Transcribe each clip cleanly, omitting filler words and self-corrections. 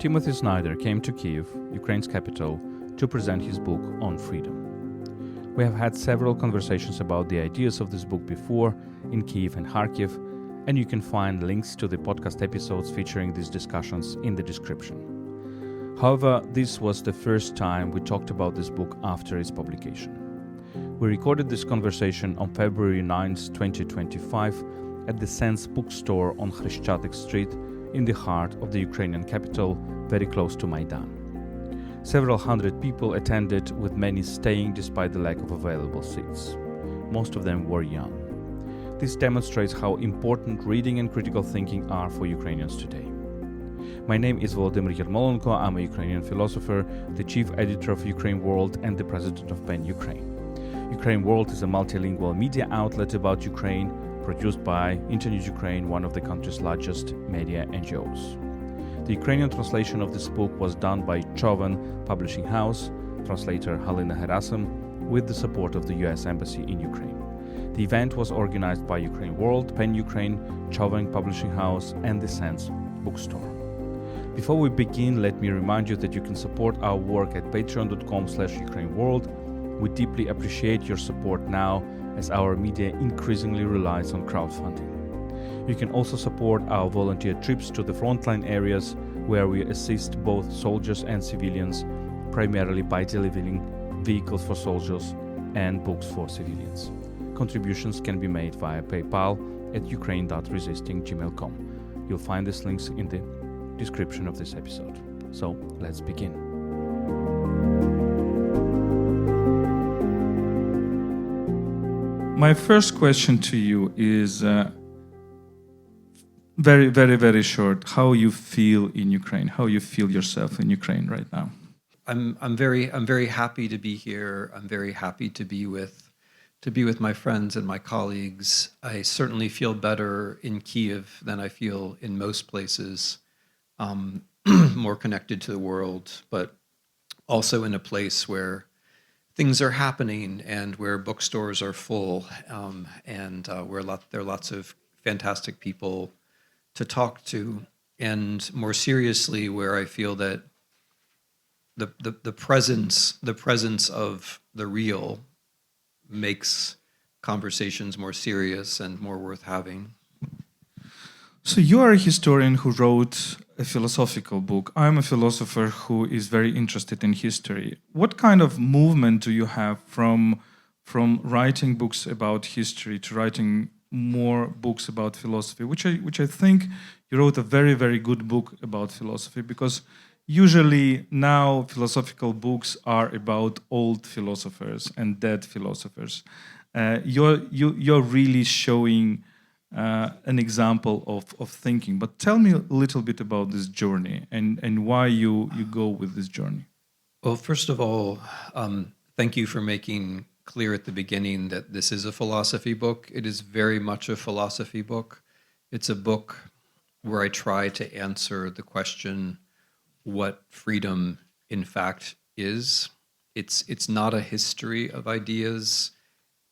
Timothy Snyder came to Kyiv, Ukraine's capital, to present his book on freedom. We have had several conversations about the ideas of this book before in Kyiv and Kharkiv, and you can find links to the podcast episodes featuring these discussions in the description. However, this was the first time we talked about this book after its publication. We recorded this conversation on February 9, 2025, at the Sense bookstore on Khreshchatyk Street in the heart of the Ukrainian capital, very close to Maidan. Several hundred people attended, with many staying despite the lack of available seats. Most of them were young. This demonstrates how important reading and critical thinking are for Ukrainians today. My name is Volodymyr Yermolenko. I'm a Ukrainian philosopher, the chief editor of UkraineWorld, and the president of PEN Ukraine. UkraineWorld is a multilingual media outlet about Ukraine, produced by Internews Ukraine, one of the country's largest media NGOs. The Ukrainian translation of this book was done by Chovan Publishing House, translator Halina Herasim, with the support of the US Embassy in Ukraine. The event was organized by UkraineWorld, PEN Ukraine, Chovan Publishing House, and the Sense bookstore. Before we begin, let me remind you that you can support our work at patreon.com/UkraineWorld. We deeply appreciate your support now, as our media increasingly relies on crowdfunding. You can also support our volunteer trips to the frontline areas where we assist both soldiers and civilians, primarily by delivering vehicles for soldiers and books for civilians. Contributions can be made via PayPal at ukraine.resisting@gmail.com. You'll find these links in the description of this episode. So let's begin. My first question to you is very short. How you feel in Ukraine? How you feel yourself in Ukraine right now? I'm very happy to be here. I'm very happy to be with my friends and my colleagues. I certainly feel better in Kyiv than I feel in most places. More connected to the world, but also in a place where things are happening and where bookstores are full, and where there are lots of fantastic people to talk to, and more seriously, where I feel that the presence of the real makes conversations more serious and more worth having. So you are a historian who wrote a philosophical book. I'm a philosopher who is very interested in history. What kind of movement do you have from writing books about history to writing more books about philosophy, which I think you wrote a very good book about philosophy, because usually now philosophical books are about old philosophers and dead philosophers. You're really showing an example of thinking. But tell me a little bit about this journey and why you go with this journey. Well, first of all, thank you for making clear at the beginning that this is a philosophy book. It is very much a philosophy book. It's a book where I try to answer the question what freedom in fact is. It's not a history of ideas.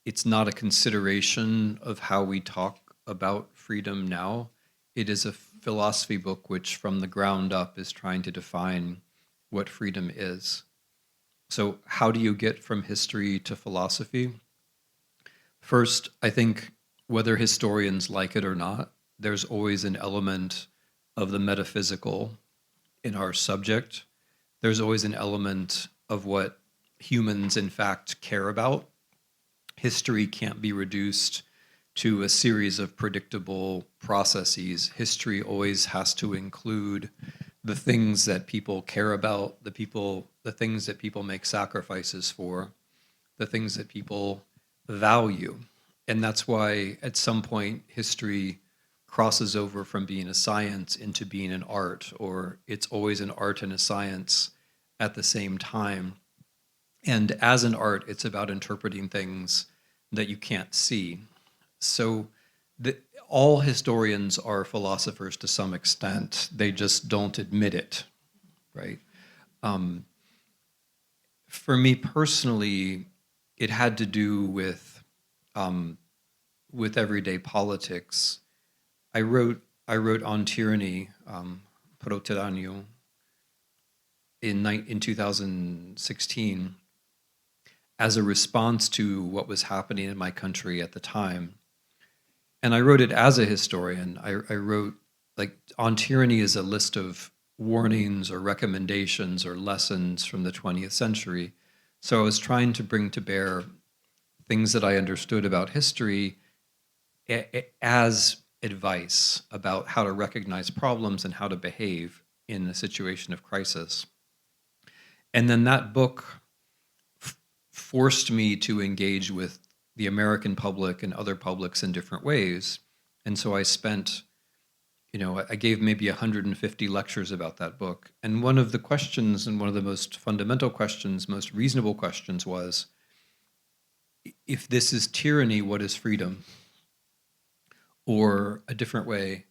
It's not a consideration of how we talk about freedom now. It is a philosophy book which from the ground up is trying to define what freedom is. So how do you get from history to philosophy? First, I think whether historians like it or not, there's always an element of the metaphysical in our subject. There's always an element of what humans in fact care about. History can't be reduced to a series of predictable processes. History always has to include the things that people care about, the things that people make sacrifices for, the things that people value. And that's why at some point history crosses over from being a science into being an art, or it's always an art and a science at the same time. And as an art, it's about interpreting things that you can't see. So all historians are philosophers to some extent. They just don't admit it, right? For me personally, it had to do with everyday politics. I wrote on tyranny, Pro Tyranniu, in 2016 as a response to what was happening in my country at the time. And I wrote it as a historian. I wrote, like, On Tyranny is a list of warnings or recommendations or lessons from the 20th century. So I was trying to bring to bear things that I understood about history as advice about how to recognize problems and how to behave in a situation of crisis. And then that book forced me to engage with the American public and other publics in different ways. And so I spent, I gave maybe 150 lectures about that book. And one of the questions, and one of the most fundamental questions, most reasonable questions, was, if this is tyranny, what is freedom? Or a different way,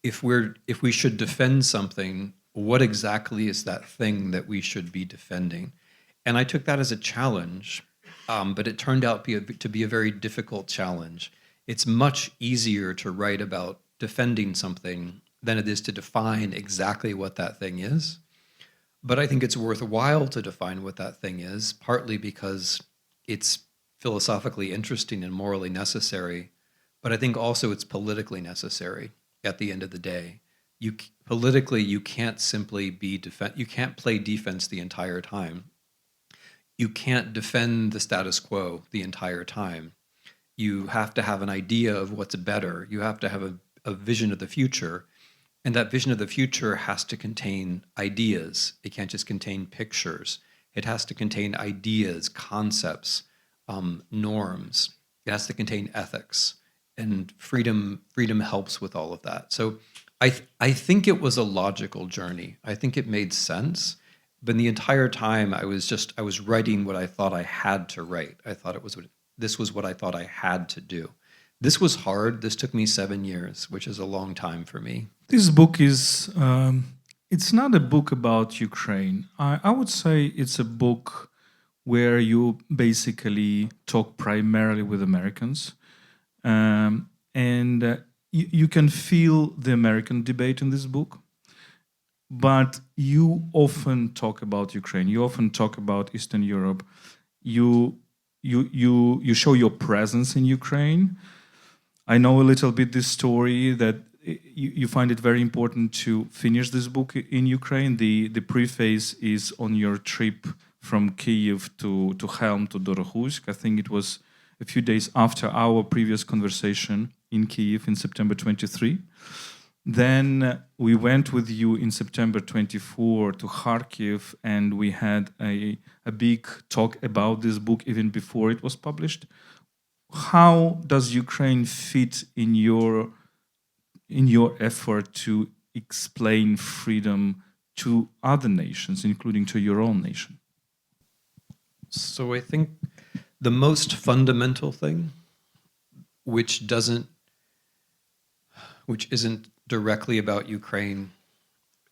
if we should defend something, what exactly is that thing that we should be defending? And I took that as a challenge, but it turned out to be a very difficult challenge. It's much easier to write about defending something than it is to define exactly what that thing is. But I think it's worthwhile to define what that thing is, partly because it's philosophically interesting and morally necessary, but I think also it's politically necessary at the end of the day. Politically, you can't simply you can't play defense the entire time. You can't defend the status quo the entire time. You have to have an idea of what's better. You have to have a vision of the future. And that vision of the future has to contain ideas. It can't just contain pictures. It has to contain ideas, concepts, norms. It has to contain ethics. And freedom helps with all of that. So I think it was a logical journey. I think it made sense. But the entire time I was writing what I thought I had to write. This was what I thought I had to do. This was hard. This took me 7 years, which is a long time for me. This book is, it's not a book about Ukraine. I would say it's a book where you basically talk primarily with Americans. You can feel the American debate in this book. But you often talk about Ukraine. You often talk about Eastern Europe. You show your presence in Ukraine. I know a little bit this story that you find it very important to finish this book in Ukraine. The preface is on your trip from Kyiv to Helm to Dorohusk. I think it was a few days after our previous conversation in Kyiv in September 23. Then we went with you in September 24 to Kharkiv, and we had a big talk about this book even before it was published. How does Ukraine fit in your effort to explain freedom to other nations, including to your own nation? So I think the most fundamental thing, which isn't directly about Ukraine,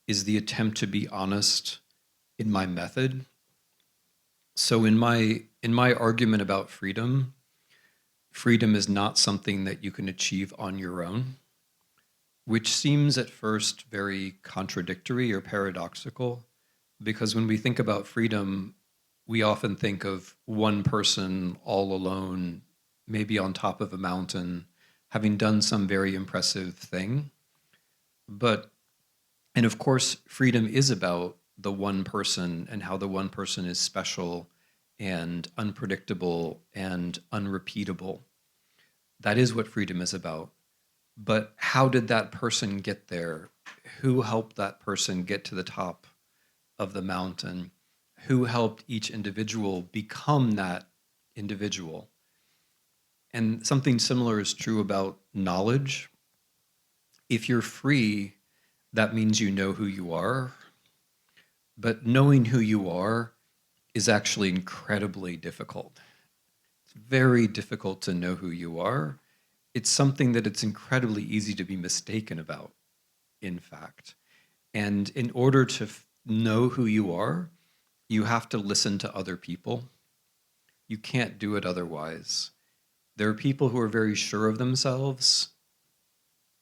is the attempt to be honest in my method. So in my argument about freedom is not something that you can achieve on your own, which seems at first very contradictory or paradoxical, because when we think about freedom, we often think of one person all alone, maybe on top of a mountain, having done some very impressive thing. And of course, freedom is about the one person and how the one person is special and unpredictable and unrepeatable. That is what freedom is about. But how did that person get there? Who helped that person get to the top of the mountain? Who helped each individual become that individual? And something similar is true about knowledge. If you're free, that means you know who you are. But knowing who you are is actually incredibly difficult. It's very difficult to know who you are. It's something that it's incredibly easy to be mistaken about, in fact. And in order to know who you are, you have to listen to other people. You can't do it otherwise. There are people who are very sure of themselves,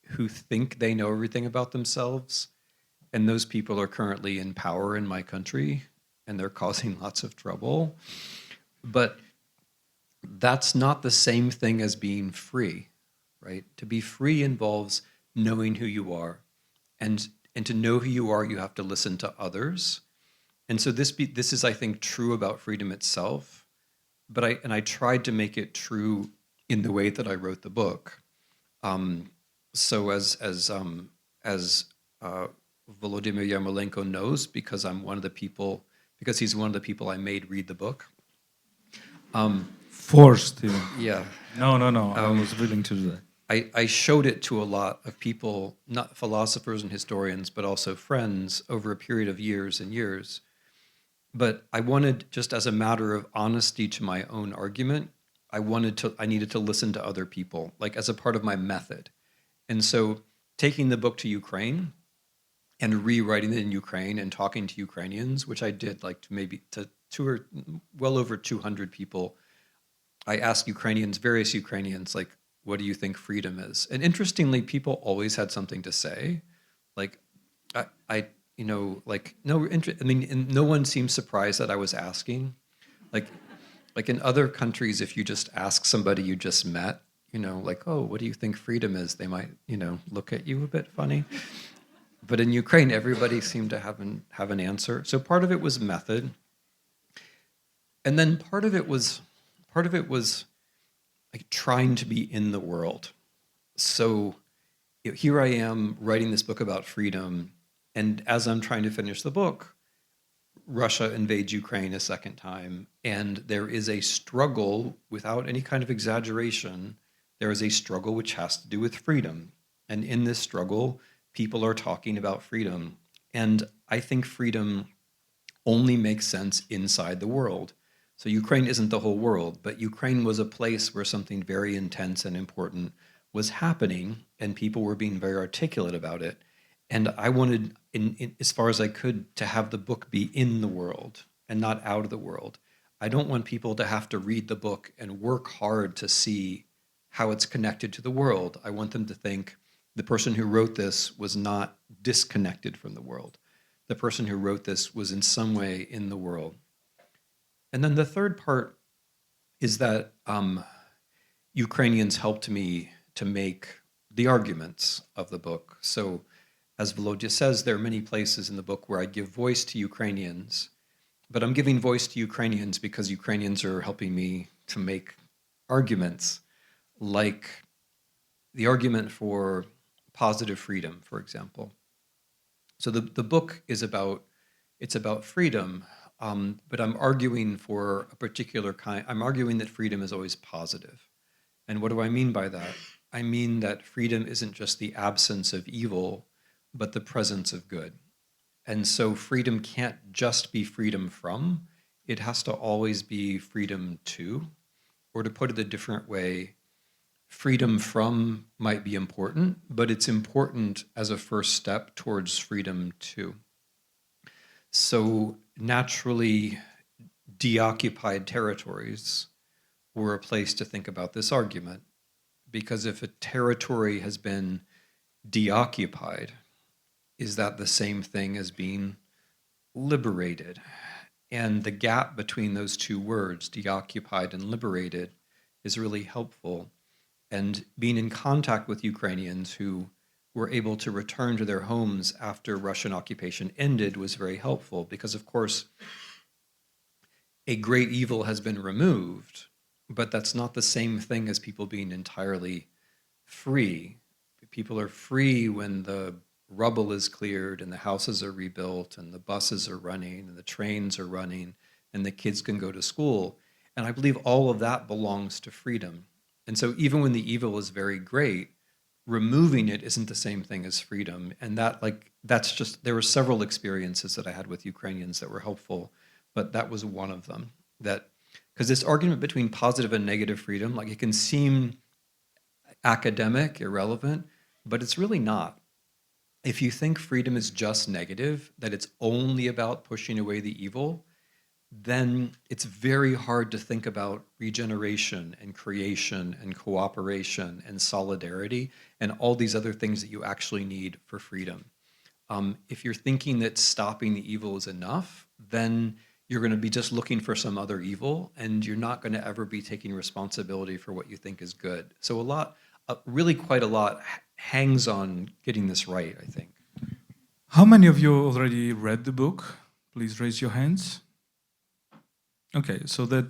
who think they know everything about themselves, and those people are currently in power in my country, and they're causing lots of trouble. But that's not the same thing as being free, right? To be free involves knowing who you are. And to know who you are, you have to listen to others. And so this is, I think, true about freedom itself. But I tried to make it true in the way that I wrote the book. So as Volodymyr Yermolenko knows, because he's one of the people I made read the book. Forced him. Yeah. No. I was willing to do that. I showed it to a lot of people, not philosophers and historians, but also friends over a period of years and years. But I wanted, just as a matter of honesty to my own argument, I needed to listen to other people, like as a part of my method. And so taking the book to Ukraine and rewriting it in Ukraine and talking to Ukrainians, which I did to well over 200 people. I asked various Ukrainians, like, what do you think freedom is? And interestingly, people always had something to say. Like, no one seemed surprised that I was asking. Like in other countries, if you just ask somebody you just met, like, oh, what do you think freedom is? They might, look at you a bit funny. But in Ukraine, everybody seemed to have an answer. So part of it was method. And then part of it was like trying to be in the world. So here I am writing this book about freedom, and as I'm trying to finish the book, Russia invades Ukraine a second time, and there is a struggle, without any kind of exaggeration, there is a struggle which has to do with freedom. And in this struggle, people are talking about freedom. And I think freedom only makes sense inside the world. So Ukraine isn't the whole world, but Ukraine was a place where something very intense and important was happening, and people were being very articulate about it. And I wanted, as far as I could, to have the book be in the world and not out of the world. I don't want people to have to read the book and work hard to see how it's connected to the world. I want them to think the person who wrote this was not disconnected from the world. The person who wrote this was in some way in the world. And then the third part is that Ukrainians helped me to make the arguments of the book. So as Volodya says, there are many places in the book where I give voice to Ukrainians, but I'm giving voice to Ukrainians because Ukrainians are helping me to make arguments, like the argument for positive freedom, for example. So the book is about freedom, but I'm arguing for a particular kind. I'm arguing that freedom is always positive. And what do I mean by that? I mean that freedom isn't just the absence of evil, but the presence of good. And so freedom can't just be freedom from, it has to always be freedom to. Or to put it a different way, freedom from might be important, but it's important as a first step towards freedom to. So naturally, deoccupied territories were a place to think about this argument, because if a territory has been deoccupied, is that the same thing as being liberated? And the gap between those two words, deoccupied and liberated, is really helpful. And being in contact with Ukrainians who were able to return to their homes after Russian occupation ended was very helpful, because, of course, a great evil has been removed, but that's not the same thing as people being entirely free. People are free when the rubble is cleared and the houses are rebuilt and the buses are running and the trains are running and the kids can go to school. And I believe all of that belongs to freedom. And so even when the evil is very great, removing it isn't the same thing as freedom. And that's just, there were several experiences that I had with Ukrainians that were helpful, but that was one of them. Because this argument between positive and negative freedom, like, it can seem academic, irrelevant, but it's really not. If you think freedom is just negative, that it's only about pushing away the evil, then it's very hard to think about regeneration and creation and cooperation and solidarity and all these other things that you actually need for freedom. If you're thinking that stopping the evil is enough, then you're going to be just looking for some other evil, and you're not going to ever be taking responsibility for what you think is good. So really quite a lot hangs on getting this right, I think. How many of you already read the book? Please raise your hands. Okay, so that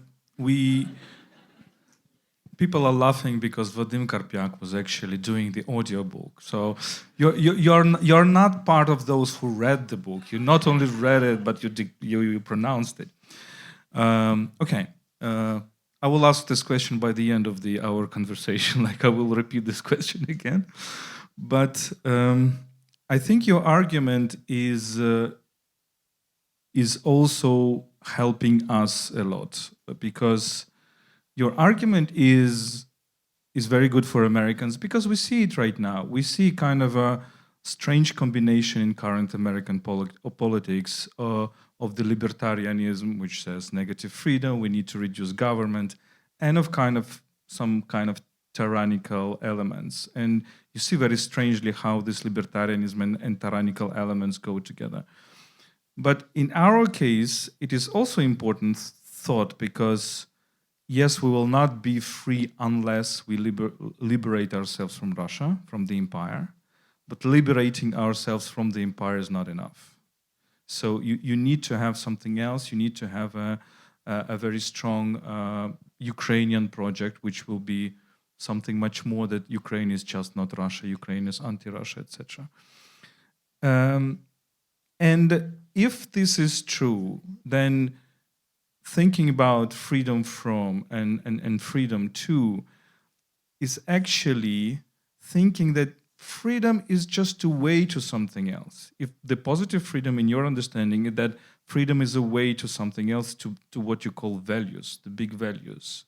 people are laughing because Vadim Karpyak was actually doing the audiobook. So you're not part of those who read the book. You not only read it, but you pronounced it. Okay. I will ask this question by the end of our conversation. Like, I will repeat this question again. But I think your argument is also helping us a lot, because your argument is very good for Americans, because we see it right now. We see kind of a strange combination in current American politics of the libertarianism, which says negative freedom, we need to reduce government, and of some kind of tyrannical elements. And you see very strangely how this libertarianism and tyrannical elements go together. But in our case, it is also important thought, because yes, we will not be free unless we liberate ourselves from Russia, from the empire. But liberating ourselves from the empire is not enough. So you need to have something else. You need to have a very strong Ukrainian project, which will be something much more, that Ukraine is just not Russia, Ukraine is anti-Russia, etc. And if this is true, then thinking about freedom from and freedom to is actually thinking that freedom is just a way to something else. If the positive freedom in your understanding is that freedom is a way to something else, to what you call values, the big values.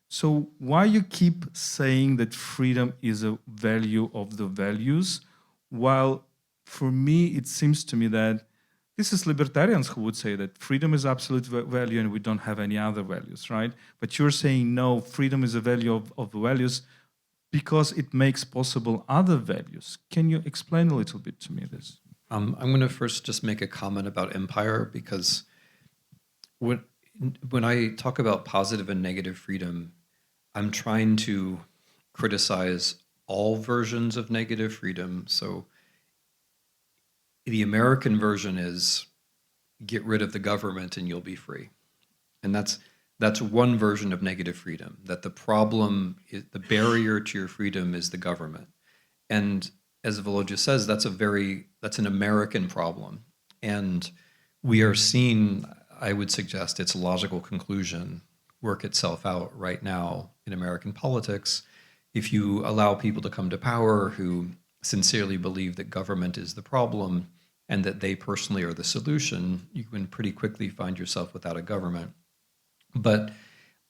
So why you keep saying that freedom is a value of the values, while for me, it seems to me that this is libertarians who would say that freedom is absolute value and we don't have any other values, right? But you're saying, no, freedom is a value of values because it makes possible other values. Can you explain a little bit to me this? I'm going to first just make a comment about empire, because when I talk about positive and negative freedom, I'm trying to criticize all versions of negative freedom. So the American version is get rid of the government and you'll be free. And that's one version of negative freedom, that the problem, the barrier to your freedom is the government. And as Volodya says, that's an American problem. And we are seeing, I would suggest, its logical conclusion work itself out right now in American politics. If you allow people to come to power who sincerely believe that government is the problem and that they personally are the solution, you can pretty quickly find yourself without a government. But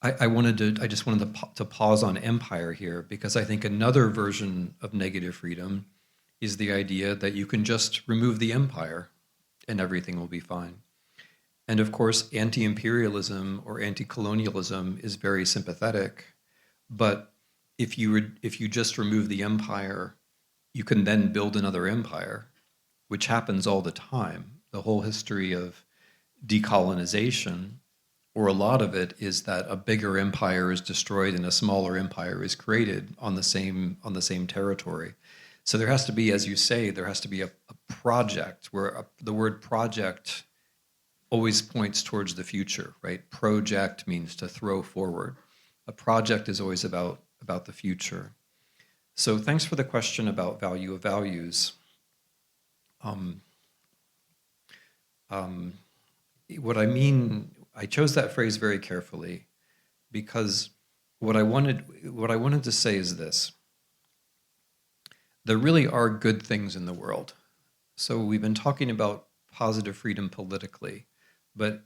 I just wanted to pause on empire here, because I think another version of negative freedom is the idea that you can just remove the empire and everything will be fine. And of course, anti-imperialism or anti-colonialism is very sympathetic, but if you just remove the empire, you can then build another empire, which happens all the time. The whole history of decolonization, or a lot of it, is that a bigger empire is destroyed and a smaller empire is created on the same territory. So there has to be, as you say, there has to be a project where the word project always points towards the future, right? Project means to throw forward. A project is always about the future. So thanks for the question about value of values. What I mean, I chose that phrase very carefully because what I wanted to say is this. There really are good things in the world. So we've been talking about positive freedom politically, but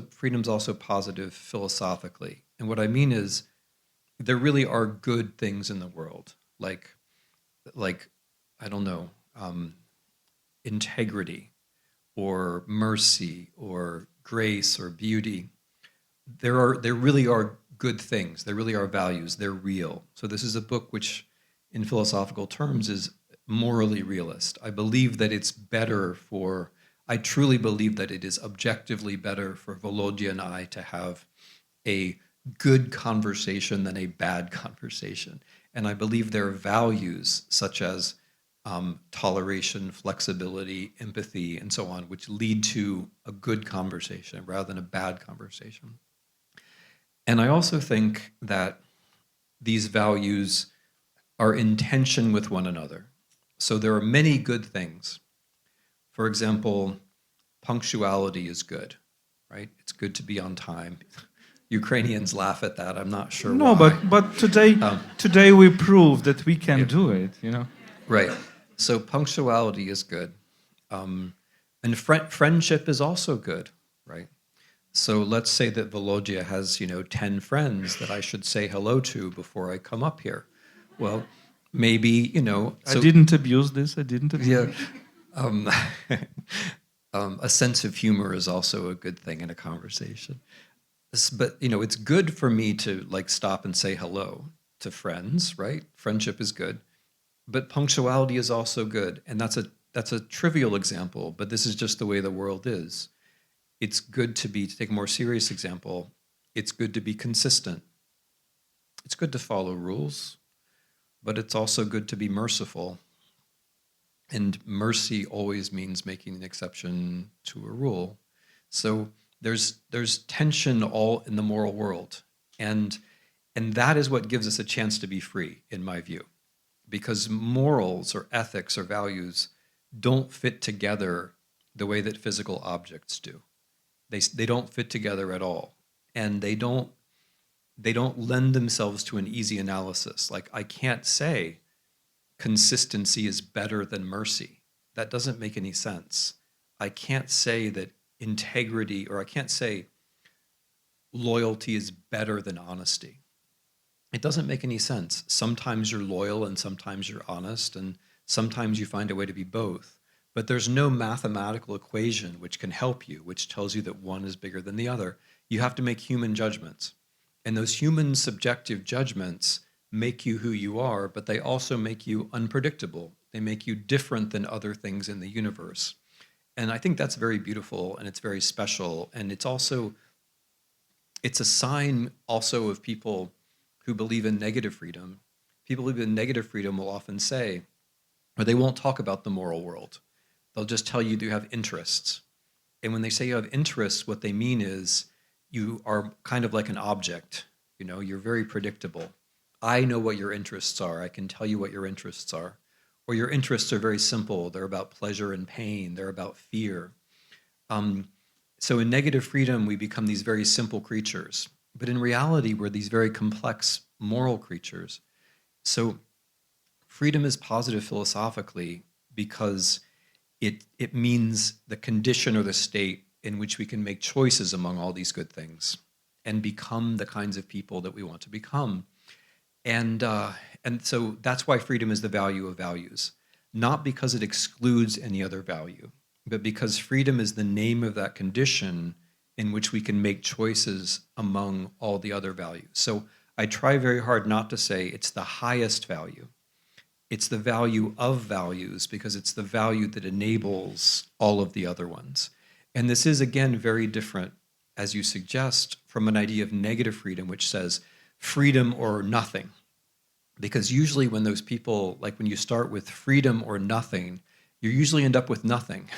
freedom's also positive philosophically. And what I mean is there really are good things in the world, like I don't know, integrity or mercy or grace or beauty. There really are good things. There really are values. They're real. So this is a book which, in philosophical terms, is morally realist. I believe that it's better for, I truly believe that it is objectively better for Volodya and I to have a good conversation than a bad conversation. And I believe there are values such as toleration, flexibility, empathy, and so on, which lead to a good conversation rather than a bad conversation. And I also think that these values are in tension with one another. So there are many good things. For example, punctuality is good, right? It's good to be on time. Ukrainians laugh at that. I'm not sure No, why. but today we prove that we can do it, you know. Right. So punctuality is good. And friendship is also good, right? So let's say that Volodya has, 10 friends that I should say hello to before I come up here. Well, maybe, I didn't abuse this. I didn't abuse yeah. it. A sense of humor is also a good thing in a conversation. But, it's good for me to stop and say hello to friends, right? Friendship is good. But punctuality is also good. And that's a trivial example, but this is just the way the world is. It's good to take a more serious example, it's good to be consistent. It's good to follow rules, but it's also good to be merciful. And mercy always means making an exception to a rule. So there's tension all in the moral world. And that is what gives us a chance to be free, in my view. Because morals or ethics or values don't fit together the way that physical objects do. They don't fit together at all. And they don't lend themselves to an easy analysis. Like, I can't say consistency is better than mercy. That doesn't make any sense. I can't say that integrity, or I can't say loyalty is better than honesty. It doesn't make any sense. Sometimes you're loyal and sometimes you're honest, and sometimes you find a way to be both. But there's no mathematical equation which can help you, which tells you that one is bigger than the other. You have to make human judgments. And those human subjective judgments make you who you are, but they also make you unpredictable. They make you different than other things in the universe. And I think that's very beautiful and it's very special. And it's a sign also of people who believe in negative freedom. People who believe in negative freedom will often say, or they won't talk about the moral world. They'll just tell you you have interests. And when they say you have interests, what they mean is you are kind of like an object. You're very predictable. I know what your interests are. I can tell you what your interests are. Or your interests are very simple. They're about pleasure and pain. They're about fear. So in negative freedom, we become these very simple creatures. But in reality, we're these very complex moral creatures. So freedom is positive philosophically because it means the condition or the state in which we can make choices among all these good things and become the kinds of people that we want to become. And so that's why freedom is the value of values, not because it excludes any other value, but because freedom is the name of that condition in which we can make choices among all the other values. So I try very hard not to say it's the highest value. It's the value of values because it's the value that enables all of the other ones. And this is, again, very different, as you suggest, from an idea of negative freedom, which says freedom or nothing. Because usually when those people, like when you start with freedom or nothing, you usually end up with nothing.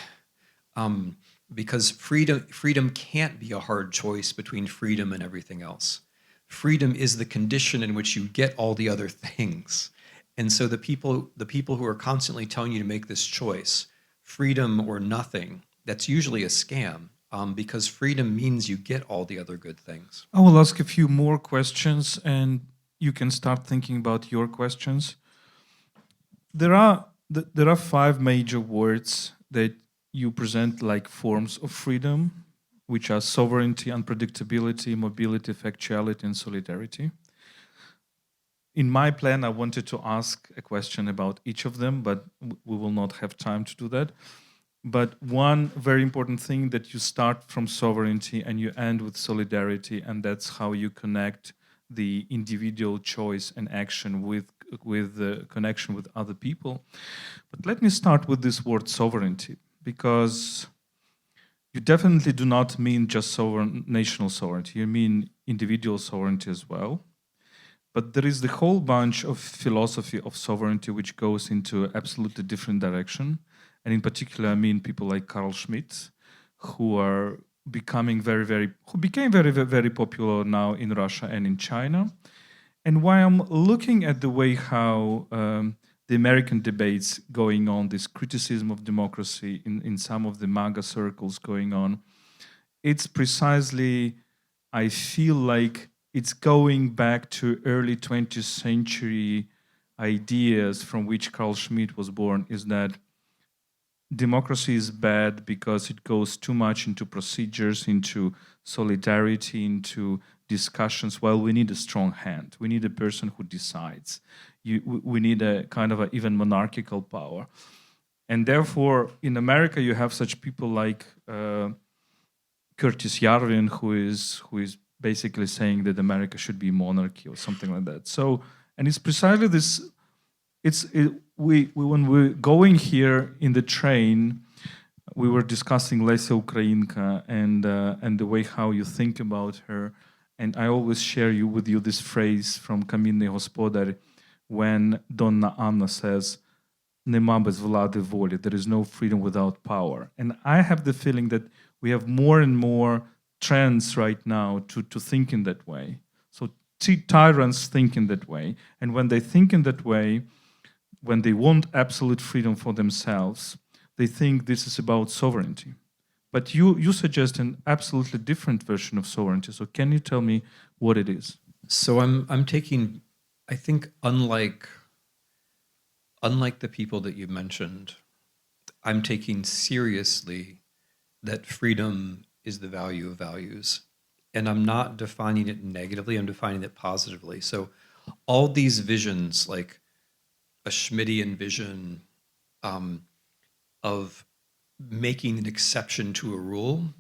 Because freedom can't be a hard choice between freedom and everything else. Freedom is the condition in which you get all the other things. And so the people who are constantly telling you to make this choice, freedom or nothing, that's usually a scam, because freedom means you get all the other good things. I will ask a few more questions and you can start thinking about your questions. There are 5 major words that you present like forms of freedom, which are sovereignty, unpredictability, mobility, factuality, and solidarity. In my plan, I wanted to ask a question about each of them, but we will not have time to do that. But one very important thing that you start from sovereignty and you end with solidarity, and that's how you connect the individual choice and action with with the connection with other people. But let me start with this word sovereignty, because you definitely do not mean just national sovereignty. You mean individual sovereignty as well. But there is the whole bunch of philosophy of sovereignty which goes into absolutely different direction. And in particular, I mean people like Carl Schmitt, who became very, very popular now in Russia and in China. And while I'm looking at the way how the American debates going on, this criticism of democracy in some of the MAGA circles going on, it's precisely, I feel like it's going back to early 20th century ideas from which Carl Schmitt was born, is that democracy is bad because it goes too much into procedures, into solidarity, into discussions. Well, we need a strong hand. We need a person who decides. We need a kind of even monarchical power. And therefore, in America, you have such people like Curtis Yarvin, who is basically saying that America should be monarchy or something like that. So, and it's precisely this. When we're going here in the train, we were discussing Lesia Ukrainka and the way how you think about her. And I always share with you this phrase from Камінний Господар, when Donna Anna says, "Нема без влади волі," there is no freedom without power. And I have the feeling that we have more and more trends right now to think in that way. So tyrants think in that way. And when they think in that way, when they want absolute freedom for themselves, they think this is about sovereignty. But you suggest an absolutely different version of sovereignty. So can you tell me what it is? So I'm taking, I think, unlike the people that you mentioned, I'm taking seriously that freedom is the value of values. And I'm not defining it negatively, I'm defining it positively. So all these visions, like a Schmittian vision of making an exception to a rule,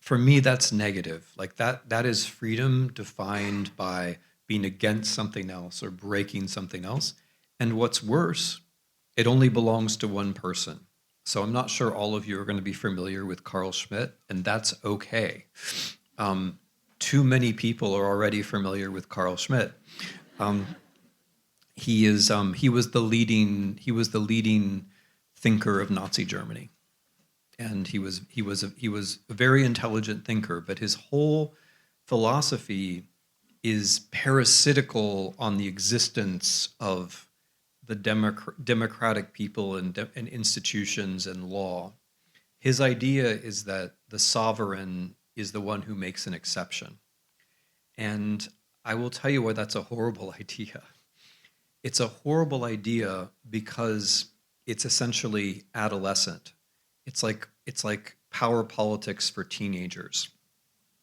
for me, that's negative. Like that is freedom defined by being against something else or breaking something else. And what's worse, it only belongs to one person. So I'm not sure all of you are going to be familiar with Carl Schmitt, and that's okay. Too many people are already familiar with Carl Schmitt. He was the leading thinker of Nazi Germany, and he was a very intelligent thinker. But his whole philosophy is parasitical on the existence of the democratic people and institutions and law. His idea is that the sovereign is the one who makes an exception. And I will tell you why that's a horrible idea. It's a horrible idea because it's essentially adolescent. It's like power politics for teenagers.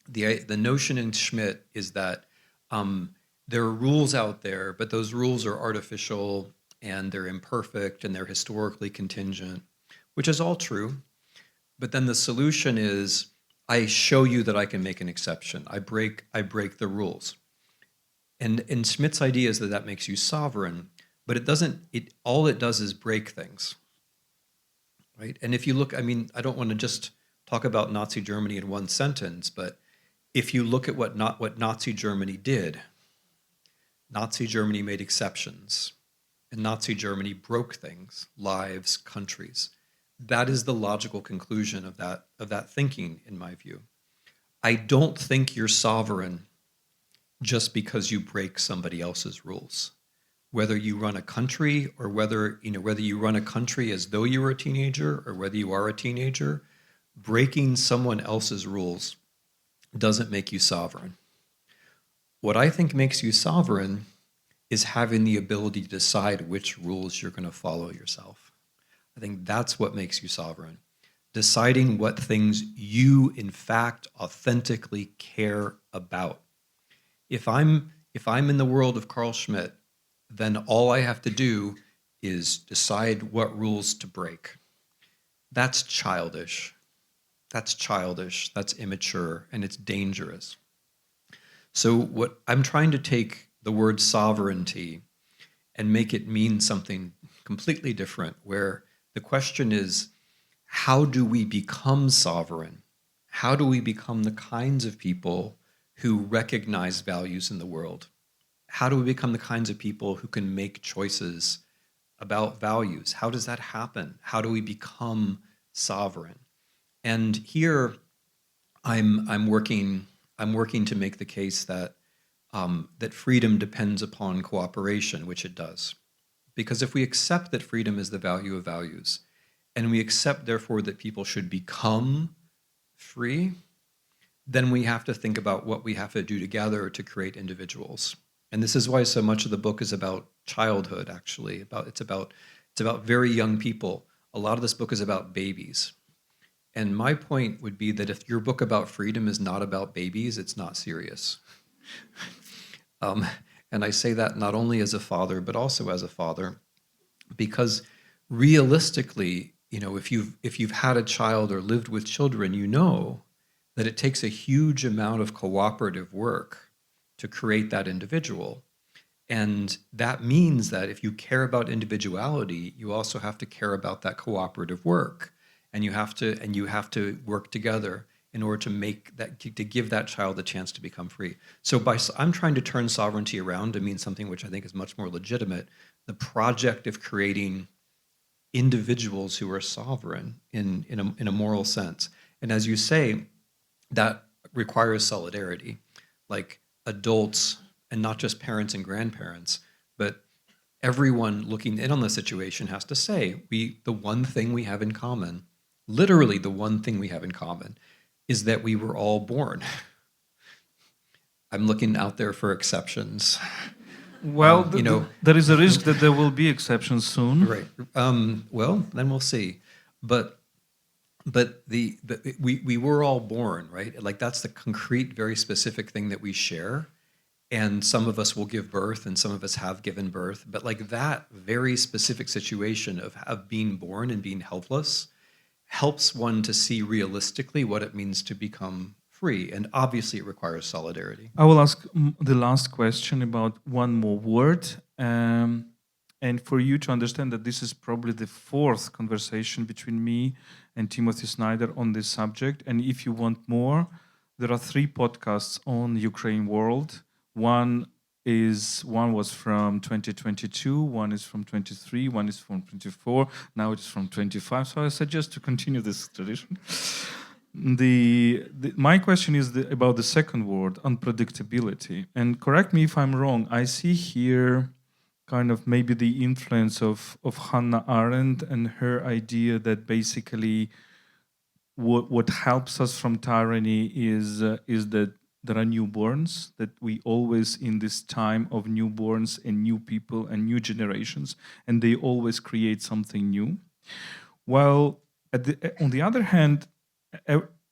The notion in Schmitt is that there are rules out there, but those rules are artificial and they're imperfect and they're historically contingent, which is all true. But then the solution is, I show you that I can make an exception. I break the rules. And Schmitt's idea is that makes you sovereign, but all it does is break things, right? And if you look, I mean, I don't want to just talk about Nazi Germany in one sentence, but if you look at what Nazi Germany did, Nazi Germany made exceptions, and Nazi Germany broke things, lives, countries. That is the logical conclusion of that thinking, in my view. I don't think you're sovereign just because you break somebody else's rules. Whether you run a country or whether you run a country as though you were a teenager or whether you are a teenager, breaking someone else's rules doesn't make you sovereign. What I think makes you sovereign is having the ability to decide which rules you're going to follow yourself. I think that's what makes you sovereign. Deciding what things you, in fact, authentically care about. If I'm in the world of Carl Schmitt, then all I have to do is decide what rules to break. That's childish. That's immature, and it's dangerous. So what I'm trying to take the word sovereignty and make it mean something completely different, where the question is, how do we become sovereign? How do we become the kinds of people who recognize values in the world? How do we become the kinds of people who can make choices about values? How does that happen? How do we become sovereign? And here, I'm working to make the case that that freedom depends upon cooperation, which it does. Because if we accept that freedom is the value of values, and we accept, therefore, that people should become free, then we have to think about what we have to do together to create individuals. And this is why so much of the book is about childhood, actually. It's about very young people. A lot of this book is about babies. And my point would be that if your book about freedom is not about babies, it's not serious. And I say that not only as a father, but also as a father, because realistically, if you've had a child or lived with children, you know that it takes a huge amount of cooperative work to create that individual. And that means that if you care about individuality, you also have to care about that cooperative work. And you have to work together in order to make that, to give that child the chance to become free. So I'm trying to turn sovereignty around to mean something which I think is much more legitimate, the project of creating individuals who are sovereign in a moral sense. And as you say, that requires solidarity, like adults, and not just parents and grandparents, but everyone looking in on the situation has to say, the one thing we have in common, literally the one thing we have in common, is that we were all born. I'm looking out there for exceptions. Well, there is a risk that there will be exceptions soon. Right. Well, then we'll see. But we were all born, right? Like that's the concrete, very specific thing that we share. And some of us will give birth, and some of us have given birth. But like that very specific situation of being born and being helpless helps one to see realistically what it means to become free. And obviously it requires solidarity. I will ask the last question about one more word. And for you to understand that this is probably the fourth conversation between me and Timothy Snyder on this subject. And if you want more, there are 3 podcasts on UkraineWorld. One was from 2022, one is from 23, one is from 24, now it's from 25. So I suggest to continue this tradition. My question is about the second word, unpredictability. And correct me if I'm wrong, I see here kind of maybe the influence of Hannah Arendt and her idea that basically what helps us from tyranny is that there are newborns, that we always in this time of newborns and new people and new generations, and they always create something new. While on the other hand,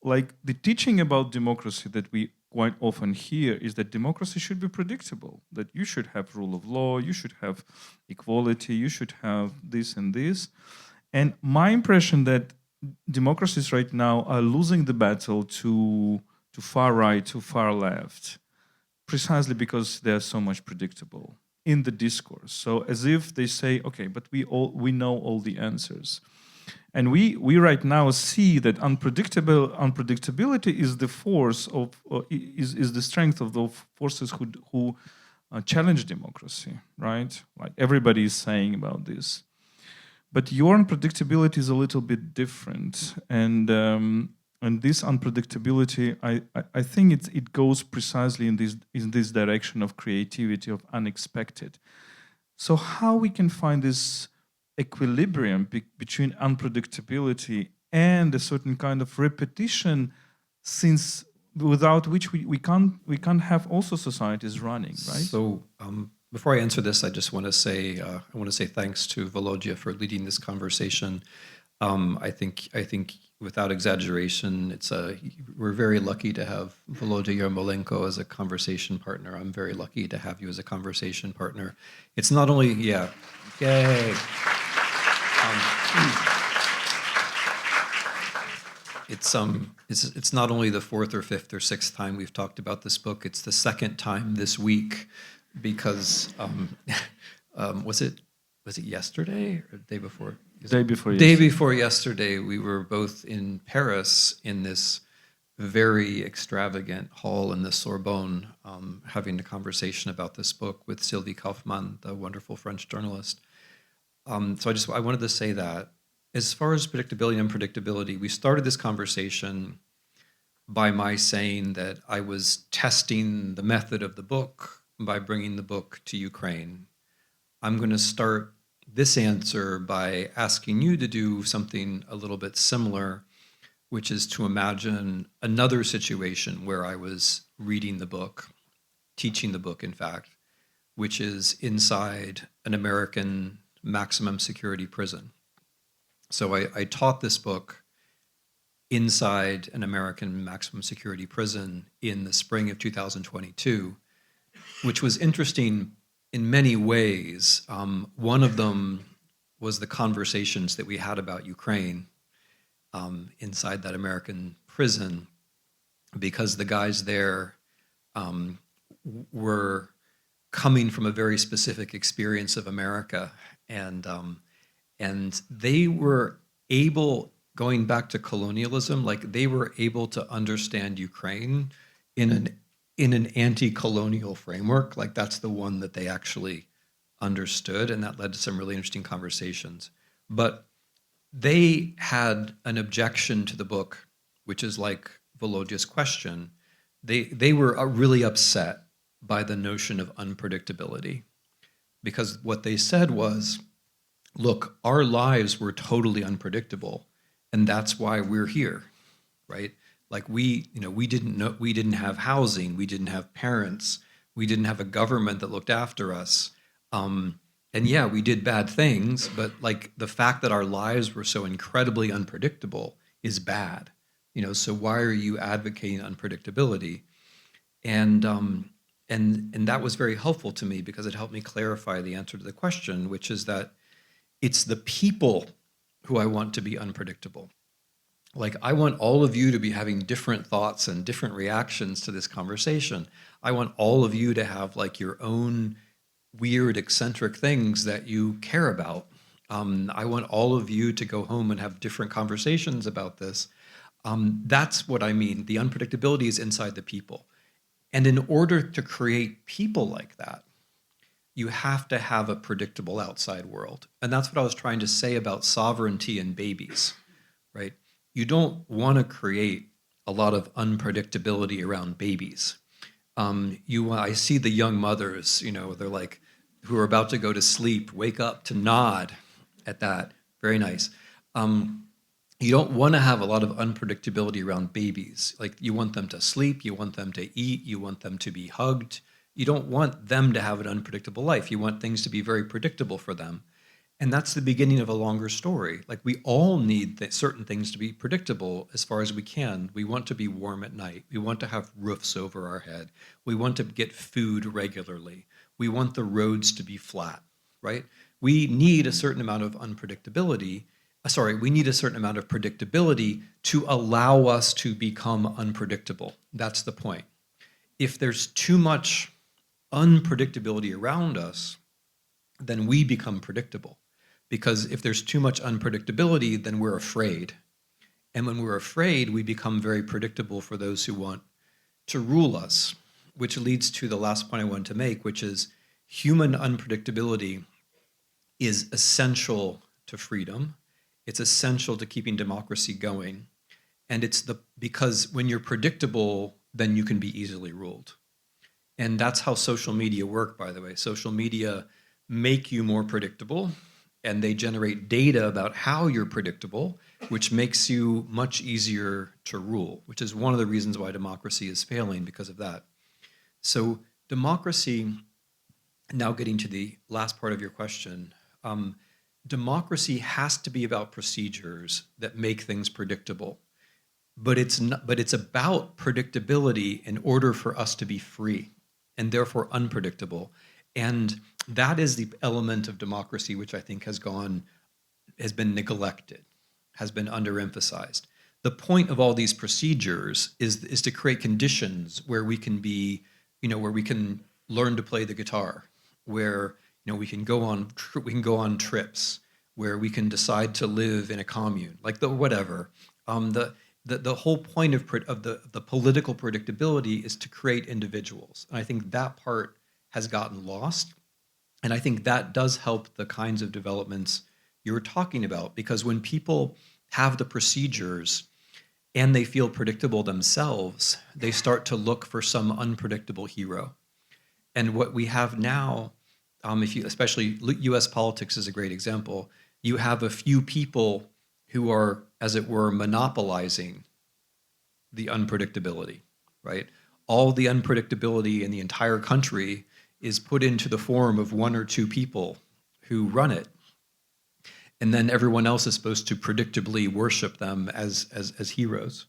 like the teaching about democracy that we quite often hear is that democracy should be predictable, that you should have rule of law, you should have equality, you should have this and this. And my impression that democracies right now are losing the battle to far right, to far left, precisely because they are so much predictable in the discourse. So as if they say, okay, but we know all the answers. And we right now see that unpredictability is the force of, is the strength of the forces who challenge democracy, right? Like everybody is saying about this. But your unpredictability is a little bit different. And this unpredictability, I think it goes precisely in this direction of creativity, of unexpected. So how we can find this equilibrium between unpredictability and a certain kind of repetition, since without which we can't have also societies running, right? So before I answer this, I just want to say thanks to Volodya for leading this conversation. I think without exaggeration, we're very lucky to have Volodymyr Yermolenko as a conversation partner. I'm very lucky to have you as a conversation partner. It's not only, yay. It's not only the 4th or 5th or 6th time we've talked about this book. It's the 2nd time this week, because Was it yesterday or the day before? Day before Day yesterday. before yesterday, we were both in Paris in this very extravagant hall in the Sorbonne, having a conversation about this book with Sylvie Kaufmann, the wonderful French journalist. So I wanted to say that as far as predictability and unpredictability, we started this conversation by my saying that I was testing the method of the book by bringing the book to Ukraine. I'm going to start this answer by asking you to do something a little bit similar, which is to imagine another situation where I was reading the book, teaching the book, in fact, which is inside an American maximum security prison. So I taught this book inside an American maximum security prison in the spring of 2022, which was interesting in many ways. One of them was the conversations that we had about Ukraine inside that American prison, because the guys there were coming from a very specific experience of America, and they were able, going back to colonialism, like they were able to understand Ukraine in an anti-colonial framework. Like that's the one that they actually understood, and that led to some really interesting conversations. But they had an objection to the book, which is like Volodya's question. They were really upset by the notion of unpredictability, because what they said was, look, our lives were totally unpredictable, and that's why we're here, right? Like we didn't have housing, we didn't have parents, we didn't have a government that looked after us. And yeah, we did bad things, but like the fact that our lives were so incredibly unpredictable is bad. So why are you advocating unpredictability? And that was very helpful to me, because it helped me clarify the answer to the question, which is that it's the people who I want to be unpredictable. Like I want all of you to be having different thoughts and different reactions to this conversation. I want all of you to have like your own weird, eccentric things that you care about. I want all of you to go home and have different conversations about this. That's what I mean. The unpredictability is inside the people. And in order to create people like that, you have to have a predictable outside world. And that's what I was trying to say about sovereignty and babies, right? You don't want to create a lot of unpredictability around babies. I see the young mothers, they're like, who are about to go to sleep, wake up to nod at that. Very nice. You don't want to have a lot of unpredictability around babies. Like you want them to sleep, you want them to eat, you want them to be hugged. You don't want them to have an unpredictable life. You want things to be very predictable for them. And that's the beginning of a longer story. Like we all need certain things to be predictable as far as we can. We want to be warm at night. We want to have roofs over our head. We want to get food regularly. We want the roads to be flat, right? We need a certain amount of unpredictability. We need a certain amount of predictability to allow us to become unpredictable. That's the point. If there's too much unpredictability around us, then we become predictable. Because if there's too much unpredictability, then we're afraid. And when we're afraid, we become very predictable for those who want to rule us, which leads to the last point I wanted to make, which is human unpredictability is essential to freedom. It's essential to keeping democracy going. And because when you're predictable, then you can be easily ruled. And that's how social media work, by the way. Social media make you more predictable, and they generate data about how you're predictable, which makes you much easier to rule, which is one of the reasons why democracy is failing, because of that. So democracy, now getting to the last part of your question, democracy has to be about procedures that make things predictable. But it's about predictability in order for us to be free, and therefore unpredictable. And that is the element of democracy which I think has been neglected, has been underemphasized. The point of all these procedures is to create conditions where we can be, where we can learn to play the guitar, where we can go on trips where we can decide to live in a commune, like the whatever. The whole point of the political predictability is to create individuals. And I think that part has gotten lost. And I think that does help the kinds of developments you were talking about, because when people have the procedures and they feel predictable themselves, they start to look for some unpredictable hero. And what we have now, especially U.S. politics is a great example, you have a few people who are, as it were, monopolizing the unpredictability, right? All the unpredictability in the entire country is put into the form of one or two people who run it. And then everyone else is supposed to predictably worship them as heroes.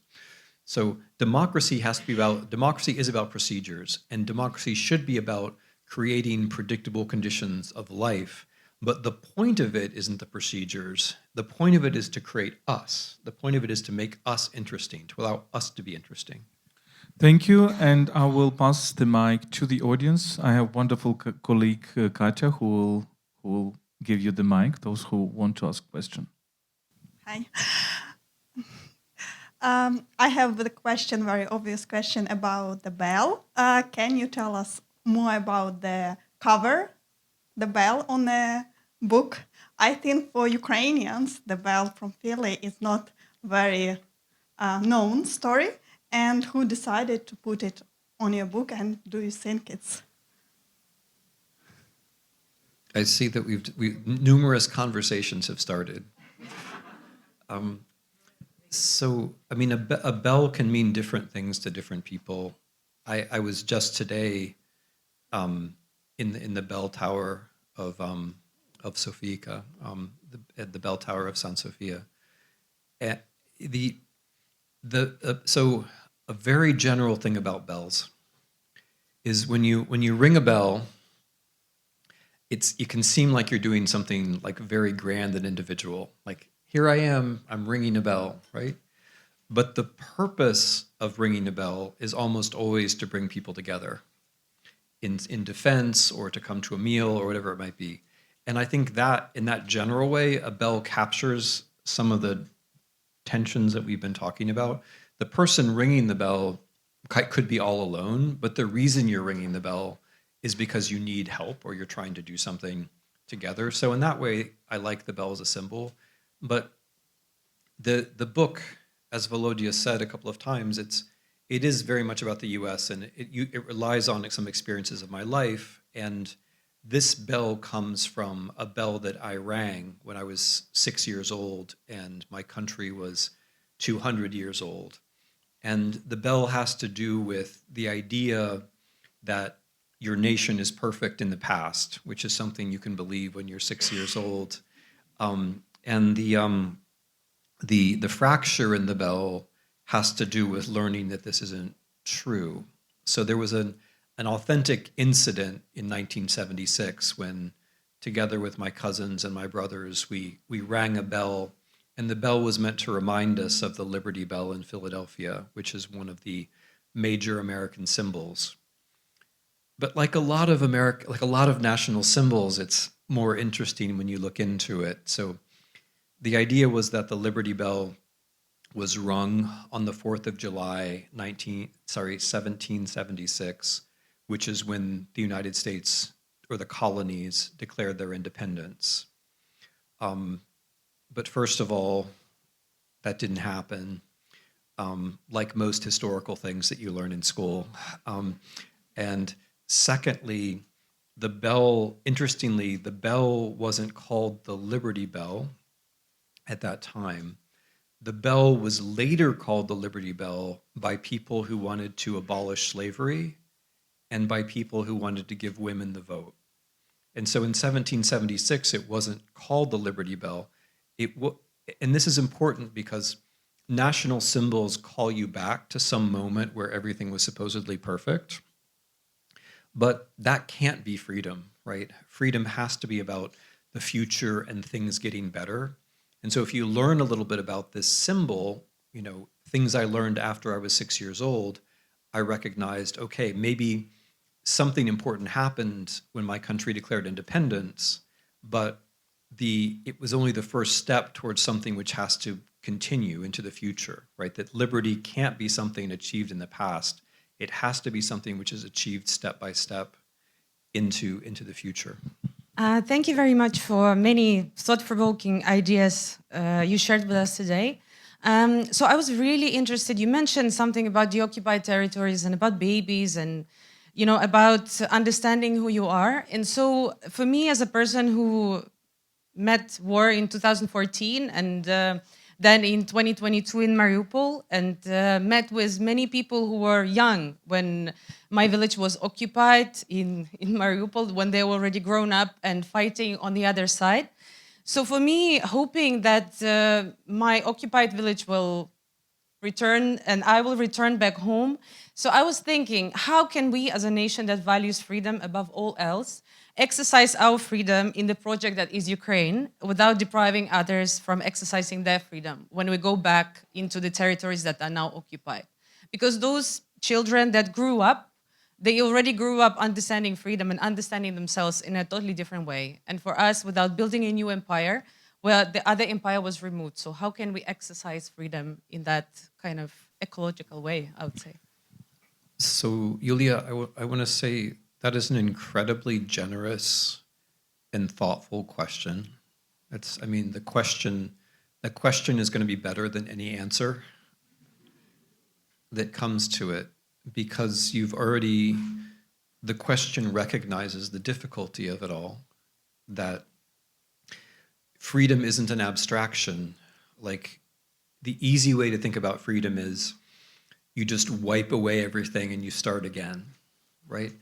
So democracy is about procedures, and democracy should be about creating predictable conditions of life. But the point of it isn't the procedures. The point of it is to create us. The point of it is to make us interesting, to allow us to be interesting. Thank you, and I will pass the mic to the audience. I have wonderful colleague Katya who will give you the mic, those who want to ask question. Hi. I have the question, very obvious question about the bell. Can you tell us more about the cover, the bell on the book? I think for Ukrainians, the bell from Philly is not very known story. And who decided to put it on your book? And do you think it's... I see that numerous conversations have started. So, I mean, a bell can mean different things to different people. I was just today in the bell tower of Sofia, at the bell tower of San Sofia. So a very general thing about bells is when you ring a bell, it can seem like you're doing something like very grand and individual, like, here I am, I'm ringing a bell, right? But the purpose of ringing a bell is almost always to bring people together in defense, or to come to a meal, or whatever it might be. And I think that in that general way, a bell captures some of the tensions that we've been talking about. The person ringing the bell could be all alone, but the reason you're ringing the bell is because you need help, or you're trying to do something together. So in that way, I like the bell as a symbol. But the book, as Volodya said a couple of times, it is very much about the U.S., and it relies on some experiences of my life. And this bell comes from a bell that I rang when I was 6 years old, and my country was 200 years old. And the bell has to do with the idea that your nation is perfect in the past, which is something you can believe when you're 6 years old. And the fracture in the bell has to do with learning that this isn't true. So there was an authentic incident in 1976 when, together with my cousins and my brothers, we rang a bell, and the bell was meant to remind us of the Liberty Bell in Philadelphia, which is one of the major American symbols. But like a lot of national symbols, it's more interesting when you look into it. So the idea was that the Liberty Bell was rung on the 4th of July, 1776, which is when the United States, or the colonies, declared their independence. But first of all, that didn't happen, like most historical things that you learn in school. And secondly, interestingly, the bell wasn't called the Liberty Bell at that time. The bell was later called the Liberty Bell by people who wanted to abolish slavery and by people who wanted to give women the vote. And so in 1776, it wasn't called the Liberty Bell. And this is important because national symbols call you back to some moment where everything was supposedly perfect. But that can't be freedom, right? Freedom has to be about the future and things getting better. And so if you learn a little bit about this symbol, things I learned after I was 6 years old, I recognized, okay, maybe something important happened when my country declared independence, but it was only the first step towards something which has to continue into the future, right? That liberty can't be something achieved in the past. It has to be something which is achieved step by step into the future. Thank you very much for many thought-provoking ideas you shared with us today. So I was really interested, you mentioned something about the occupied territories and about babies and, you know, about understanding who you are. And so for me, as a person who met war in 2014 and then in 2022 in Mariupol, and met with many people who were young when my village was occupied in Mariupol, when they were already grown up and fighting on the other side. So for me, hoping that my occupied village will return and I will return back home. So I was thinking, how can we as a nation that values freedom above all else exercise our freedom in the project that is Ukraine without depriving others from exercising their freedom when we go back into the territories that are now occupied? Because those children that grew up, they already grew up understanding freedom and understanding themselves in a totally different way. And for us, without building a new empire, well, the other empire was removed. So how can we exercise freedom in that kind of ecological way, I would say? So, Yulia, I want to say that is an incredibly generous and thoughtful question. The question is going to be better than any answer that comes to it, because the question recognizes the difficulty of it all, that freedom isn't an abstraction. Like, the easy way to think about freedom is you just wipe away everything and you start again, right?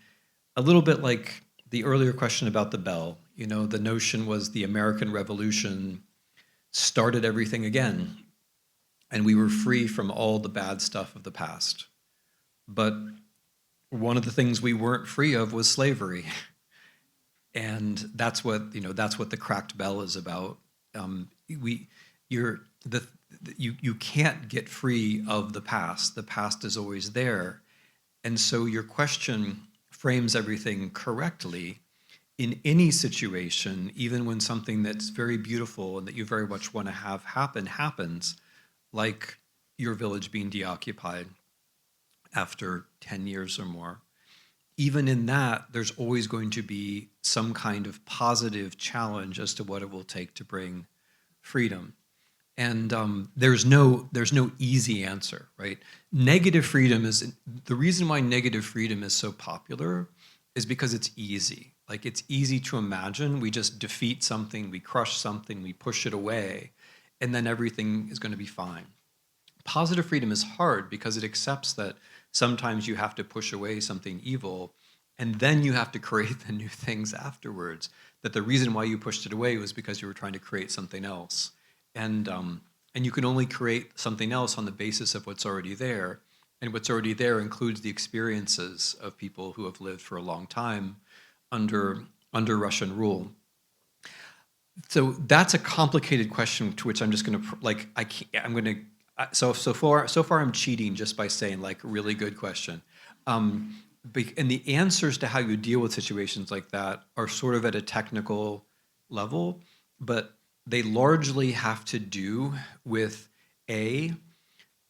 A little bit like the earlier question about the bell. You know, the notion was the American Revolution started everything again, and we were free from all the bad stuff of the past. But one of the things we weren't free of was slavery. And that's what the cracked bell is about. You can't get free of the past. The past is always there. And so your question frames everything correctly in any situation, even when something that's very beautiful and that you very much want to have happen happens, like your village being deoccupied after 10 years or more. Even in that, there's always going to be some kind of positive challenge as to what it will take to bring freedom. And there's no easy answer, right? Negative freedom is, the reason why negative freedom is so popular is because it's easy. Like, it's easy to imagine. We just defeat something, we crush something, we push it away, and then everything is going to be fine. Positive freedom is hard because it accepts that sometimes you have to push away something evil, and then you have to create the new things afterwards. That the reason why you pushed it away was because you were trying to create something else. And you can only create something else on the basis of what's already there. And what's already there includes the experiences of people who have lived for a long time under Russian rule. So that's a complicated question to which I'm just going to, so far I'm cheating just by saying, like, really good question. And the answers to how you deal with situations like that are sort of at a technical level, but they largely have to do with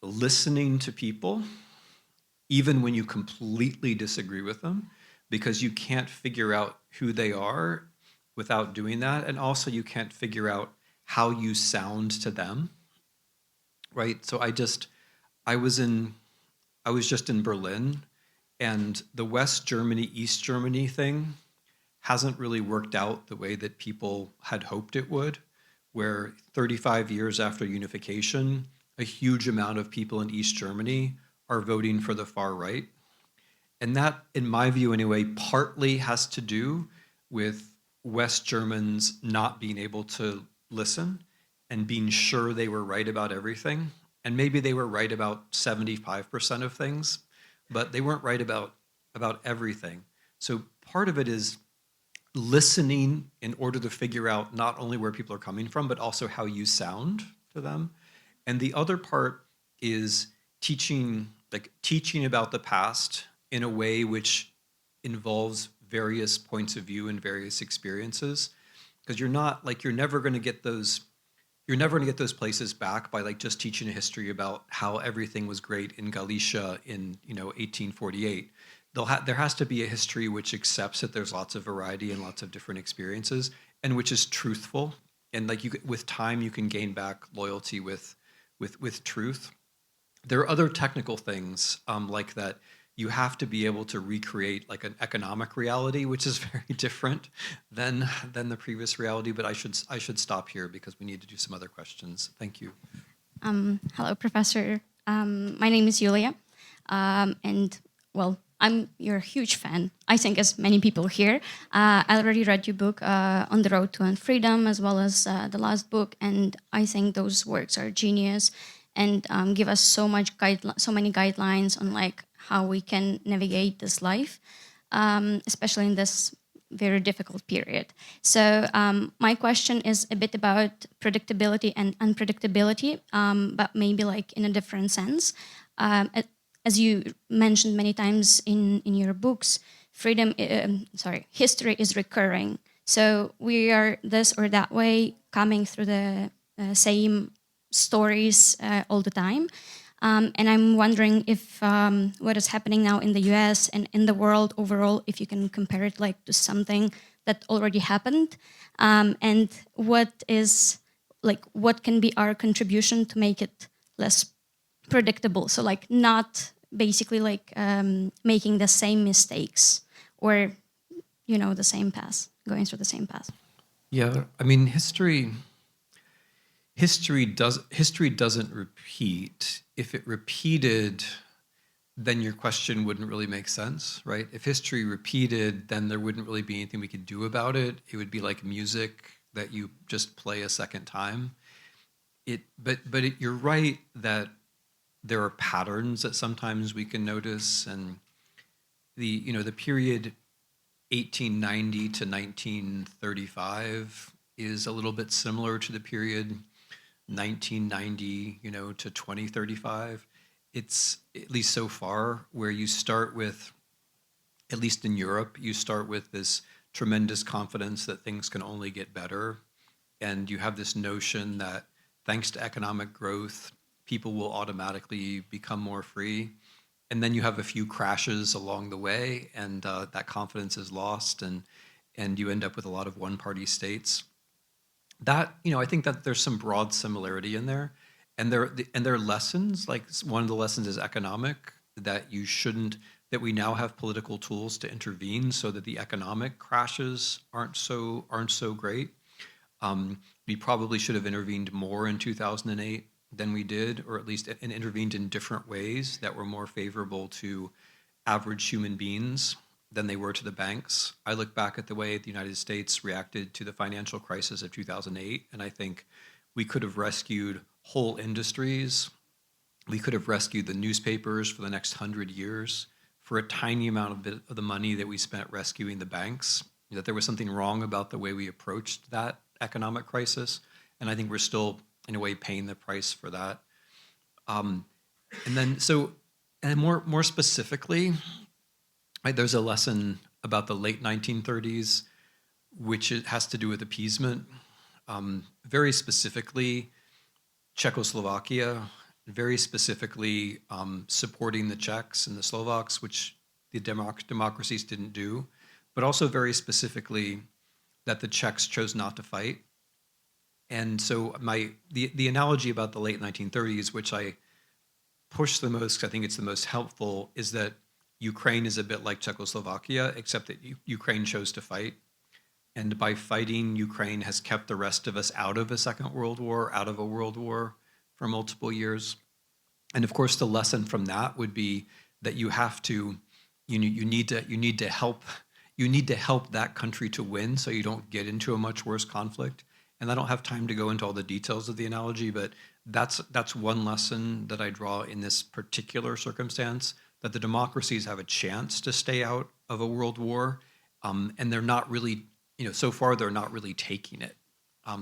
listening to people, even when you completely disagree with them, because you can't figure out who they are without doing that. And also you can't figure out how you sound to them, right? So I was just in Berlin, and the West Germany, East Germany thing hasn't really worked out the way that people had hoped it would, where 35 years after unification, a huge amount of people in East Germany are voting for the far right. And that, in my view anyway, partly has to do with West Germans not being able to listen and being sure they were right about everything. And maybe they were right about 75% of things, but they weren't right about everything. So part of it is listening in order to figure out not only where people are coming from, but also how you sound to them. And the other part is teaching about the past in a way which involves various points of view and various experiences, because you're never going to get those places back by like just teaching a history about how everything was great in Galicia in 1848. There has to be a history which accepts that there's lots of variety and lots of different experiences, and which is truthful. And like with time, you can gain back loyalty with truth. There are other technical things like that. You have to be able to recreate like an economic reality, which is very different than the previous reality. But I should stop here because we need to do some other questions. Thank you. Hello, Professor. My name is Yulia, and well, I'm your huge fan, I think, as many people here. I already read your book, On the Road to Unfreedom, as well as the last book, and I think those works are genius and give us so many guidelines on like how we can navigate this life, especially in this very difficult period. So my question is a bit about predictability and unpredictability, but maybe like in a different sense. As you mentioned many times in your books, history is recurring. So we are this or that way coming through the same stories all the time. And I'm wondering if what is happening now in the US and in the world overall, if you can compare it like to something that already happened, and what can be our contribution to make it less predictable? So like not basically like making the same mistakes or, the same path, going through the same path. Yeah, I mean, history doesn't repeat. If it repeated, then your question wouldn't really make sense, right? If history repeated, then there wouldn't really be anything we could do about it. It would be like music that you just play a second time. You're right that there are patterns that sometimes we can notice, and the period 1890 to 1935 is a little bit similar to the period 1990, to 2035. It's, at least so far, where you start with, at least in Europe, you start with this tremendous confidence that things can only get better. And you have this notion that thanks to economic growth, people will automatically become more free. And then you have a few crashes along the way, and that confidence is lost, and you end up with a lot of one-party states. That, I think that there's some broad similarity in there, and there are lessons. Like one of the lessons is economic, that we now have political tools to intervene so that the economic crashes aren't so great. We probably should have intervened more in 2008 than we did, or at least intervened in different ways that were more favorable to average human beings than they were to the banks. I look back at the way the United States reacted to the financial crisis of 2008, and I think we could have rescued whole industries. We could have rescued the newspapers for the next 100 years for a tiny amount of the money that we spent rescuing the banks. That there was something wrong about the way we approached that economic crisis, and I think we're still, in a way, paying the price for that. And more specifically, right, there's a lesson about the late 1930s, which has to do with appeasement. Very specifically, Czechoslovakia, very specifically supporting the Czechs and the Slovaks, which the democracies didn't do, but also very specifically that the Czechs chose not to fight. And so the analogy about the late 1930s, which I push the most because I think it's the most helpful, is that Ukraine is a bit like Czechoslovakia, except that Ukraine chose to fight. And by fighting, Ukraine has kept the rest of us out of a Second World War, out of a world war for multiple years. And of course, the lesson from that would be that you need to help that country to win so you don't get into a much worse conflict. And I don't have time to go into all the details of the analogy, but that's one lesson that I draw in this particular circumstance, that the democracies have a chance to stay out of a world war, and they're not really, so far they're not really taking it.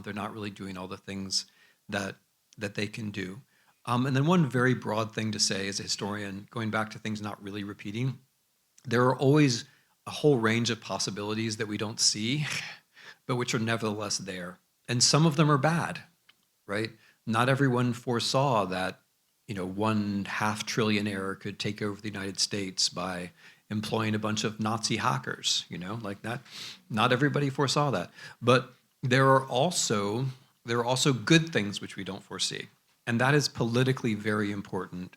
They're not really doing all the things that they can do. And then one very broad thing to say as a historian, going back to things not really repeating, there are always a whole range of possibilities that we don't see, but which are nevertheless there. And some of them are bad, right? Not everyone foresaw that, 1/2 trillionaire could take over the United States by employing a bunch of Nazi hackers, like that. Not everybody foresaw that. But there are also good things which we don't foresee. And that is politically very important.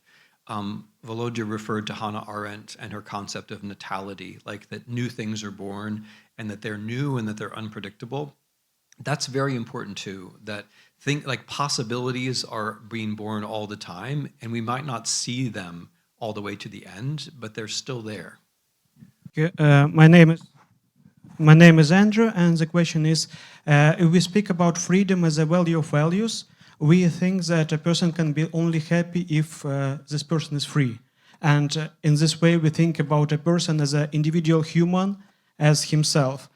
Volodya referred to Hannah Arendt and her concept of natality, like that new things are born and that they're new and that they're unpredictable. That's very important too, that possibilities are being born all the time and we might not see them all the way to the end, but they're still there. Okay, my name is Andrew, and the question is, if we speak about freedom as a value of values, we think that a person can be only happy if this person is free. And in this way, we think about a person as an individual human, as himself.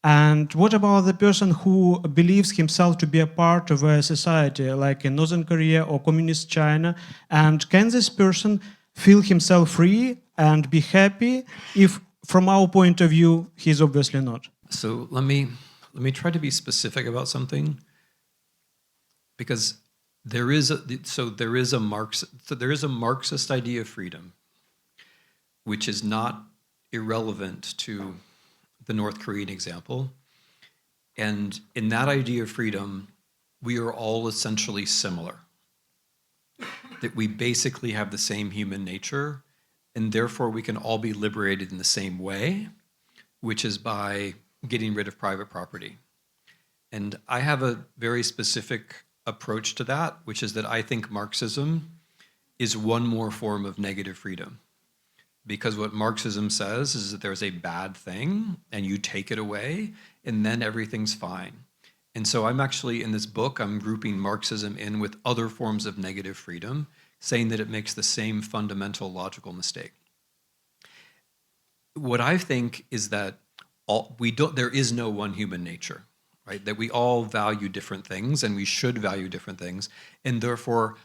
And what about the person who believes himself to be a part of a society, like in Northern Korea or Communist China? And can this person feel himself free and be happy if, from our point of view, he's obviously not? So let me try to be specific about something, because there is a Marxist idea of freedom, which is not irrelevant to the North Korean example. And in that idea of freedom, we are all essentially similar. That we basically have the same human nature, and therefore we can all be liberated in the same way, which is by getting rid of private property. And I have a very specific approach to that, which is that I think Marxism is one more form of negative freedom. Because what Marxism says is that there's a bad thing and you take it away and then everything's fine. And so I'm actually, in this book, I'm grouping Marxism in with other forms of negative freedom, saying that it makes the same fundamental logical mistake. What I think is that there is no one human nature, right? That we all value different things and we should value different things. And therefore,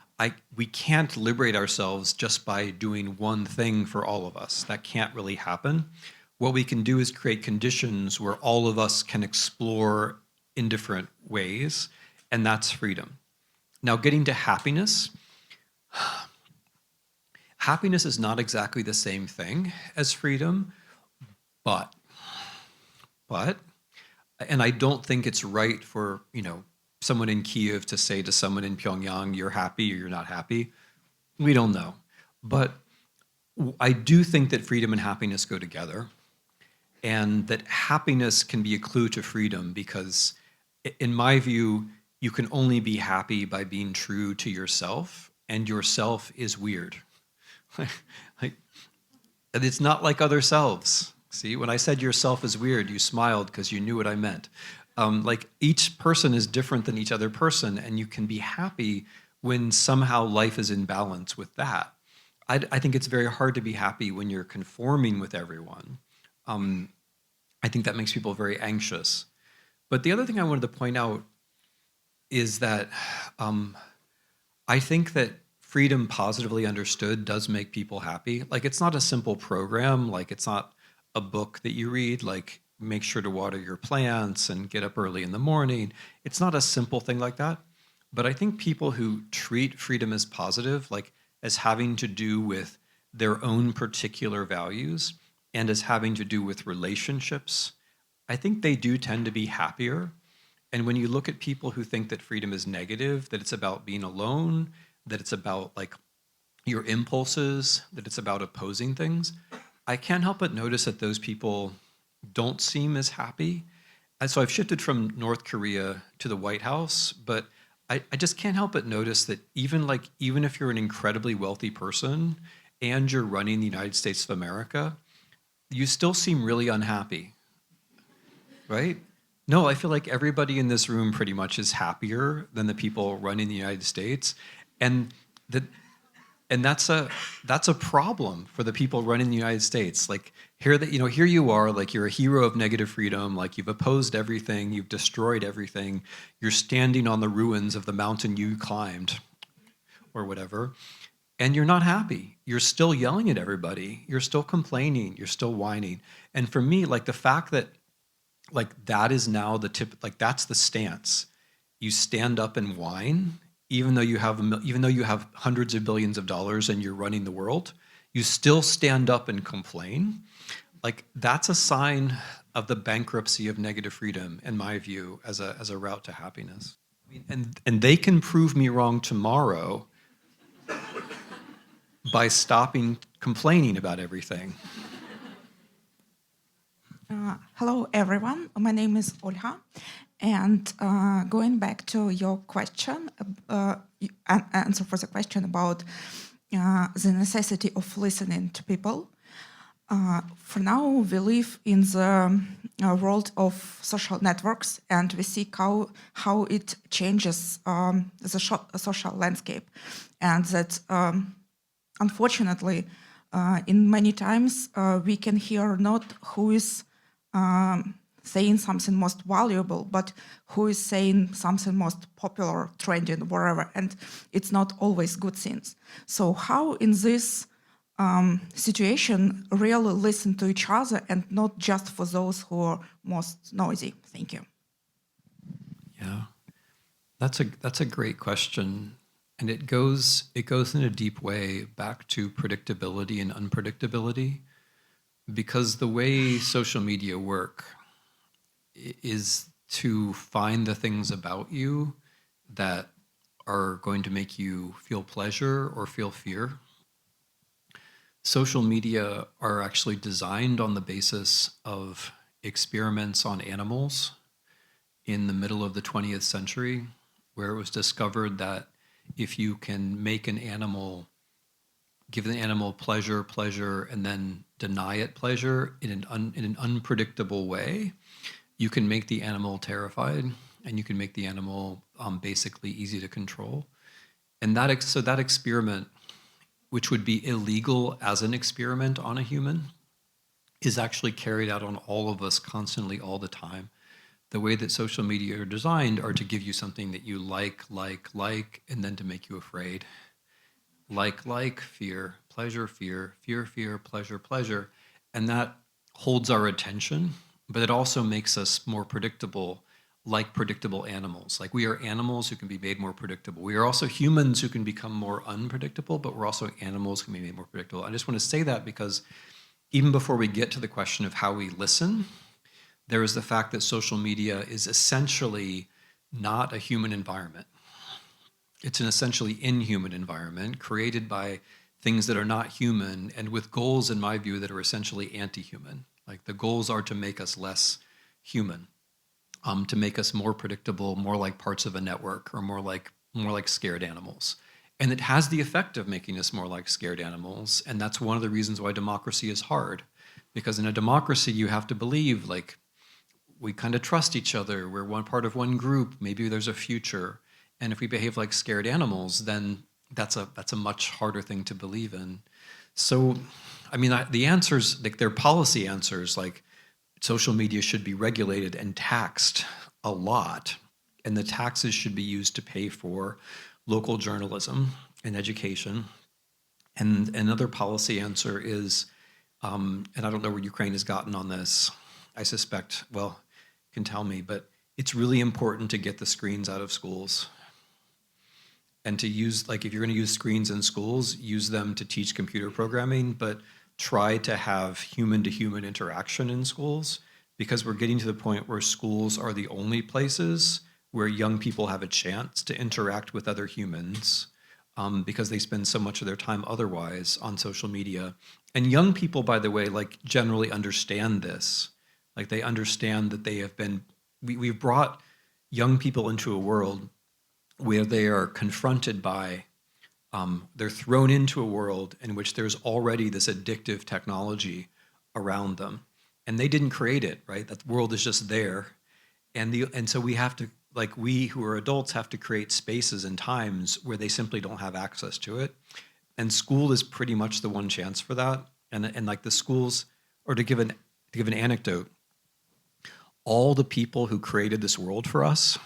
we can't liberate ourselves just by doing one thing for all of us. That can't really happen. What we can do is create conditions where all of us can explore in different ways, and that's freedom. Now, getting to happiness. Happiness is not exactly the same thing as freedom, but, and I don't think it's right for, someone in Kyiv to say to someone in Pyongyang, you're happy or you're not happy. We don't know. But I do think that freedom and happiness go together, and that happiness can be a clue to freedom, because in my view, you can only be happy by being true to yourself, and yourself is weird. And it's not like other selves. See, when I said yourself is weird, you smiled because you knew what I meant. Each person is different than each other person, and you can be happy when somehow life is in balance with that. I think it's very hard to be happy when you're conforming with everyone. I think that makes people very anxious. But the other thing I wanted to point out is that I think that freedom positively understood does make people happy. It's not a simple program, it's not a book that you read, make sure to water your plants and get up early in the morning. It's not a simple thing like that. But I think people who treat freedom as positive, as having to do with their own particular values and as having to do with relationships, I think they do tend to be happier. And when you look at people who think that freedom is negative, that it's about being alone, that it's about your impulses, that it's about opposing things, I can't help but notice that those people don't seem as happy. And so I've shifted from North Korea to the White House, but I just can't help but notice that even if you're an incredibly wealthy person and you're running the United States of America, you still seem really unhappy, right? No, I feel like everybody in this room pretty much is happier than the people running the United States, and that's a problem for the people running the United States. Here you are, you're a hero of negative freedom, you've opposed everything, you've destroyed everything, you're standing on the ruins of the mountain you climbed, or whatever. and you're not happy. You're still yelling at everybody. You're still complaining. You're still whining. And for me, like the fact that like that is now the tip, like that's the stance. You stand up and whine, even though you have hundreds of billions of dollars and you're running the world, you still stand up and complain. Like that's a sign of the bankruptcy of negative freedom, in my view, as a route to happiness. And they can prove me wrong tomorrow by stopping complaining about everything. Hello, everyone. My name is Olha. And going back to your question, answer for the question about the necessity of listening to people. For now, we live in the world of social networks, and we see how it changes the social landscape. And that, unfortunately, in many times, we can hear not who is saying something most valuable, but who is saying something most popular, trending, wherever, and it's not always good things. So how in this situation really listen to each other and not just for those who are most noisy? Thank you. Yeah, that's a great question. And it goes in a deep way back to predictability and unpredictability, because the way social media work is to find the things about you that are going to make you feel pleasure or feel fear. Social media are actually designed on the basis of experiments on animals in the middle of the 20th century, where it was discovered that if you can make an animal, give the animal pleasure, and then deny it pleasure in an unpredictable way, you can make the animal terrified, and you can make the animal basically easy to control. And so that experiment, which would be illegal as an experiment on a human, is actually carried out on all of us constantly, all the time. The way that social media are designed are to give you something that you like, and then to make you afraid. Like, fear, pleasure, fear, pleasure. And that holds our attention, but it also makes us more predictable, like predictable animals. Like we are animals who can be made more predictable. We are also humans who can become more unpredictable, but we're also animals who can be made more predictable. I just want to say that because even before we get to the question of how we listen, there is the fact that social media is essentially not a human environment. It's an essentially inhuman environment created by things that are not human and with goals, in my view, that are essentially anti-human. Like the goals are to make us less human, to make us more predictable, more like parts of a network, or more like scared animals. And it has the effect of making us more like scared animals. And that's one of the reasons why democracy is hard. Because in a democracy, you have to believe like we kind of trust each other. We're one part of one group. Maybe there's a future. And if we behave like scared animals, then that's a much harder thing to believe in. So, I mean, the answers, like they're policy answers, like social media should be regulated and taxed a lot. And the taxes should be used to pay for local journalism and education. And another policy answer is, and I don't know where Ukraine has gotten on this. I suspect, well, can tell me, but it's really important to get the screens out of schools. And to use, like if you're going to use screens in schools, use them to teach computer programming, but try to have human-to-human interaction in schools, because we're getting to the point where schools are the only places where young people have a chance to interact with other humans, because they spend so much of their time otherwise on social media. And young people, by the way, like generally understand this. Like they understand that they have been, we've brought young people into a world where they are confronted by, they're thrown into a world in which there's already this addictive technology around them. And they didn't create it, right? That world is just there. And so we have to, like we who are adults have to create spaces and times where they simply don't have access to it. And school is pretty much the one chance for that. And like the schools, or to give an anecdote, all the people who created this world for us,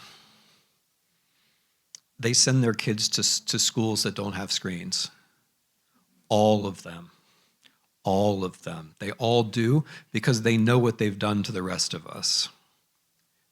they send their kids to schools that don't have screens. All of them. All of them. They all do, because they know what they've done to the rest of us.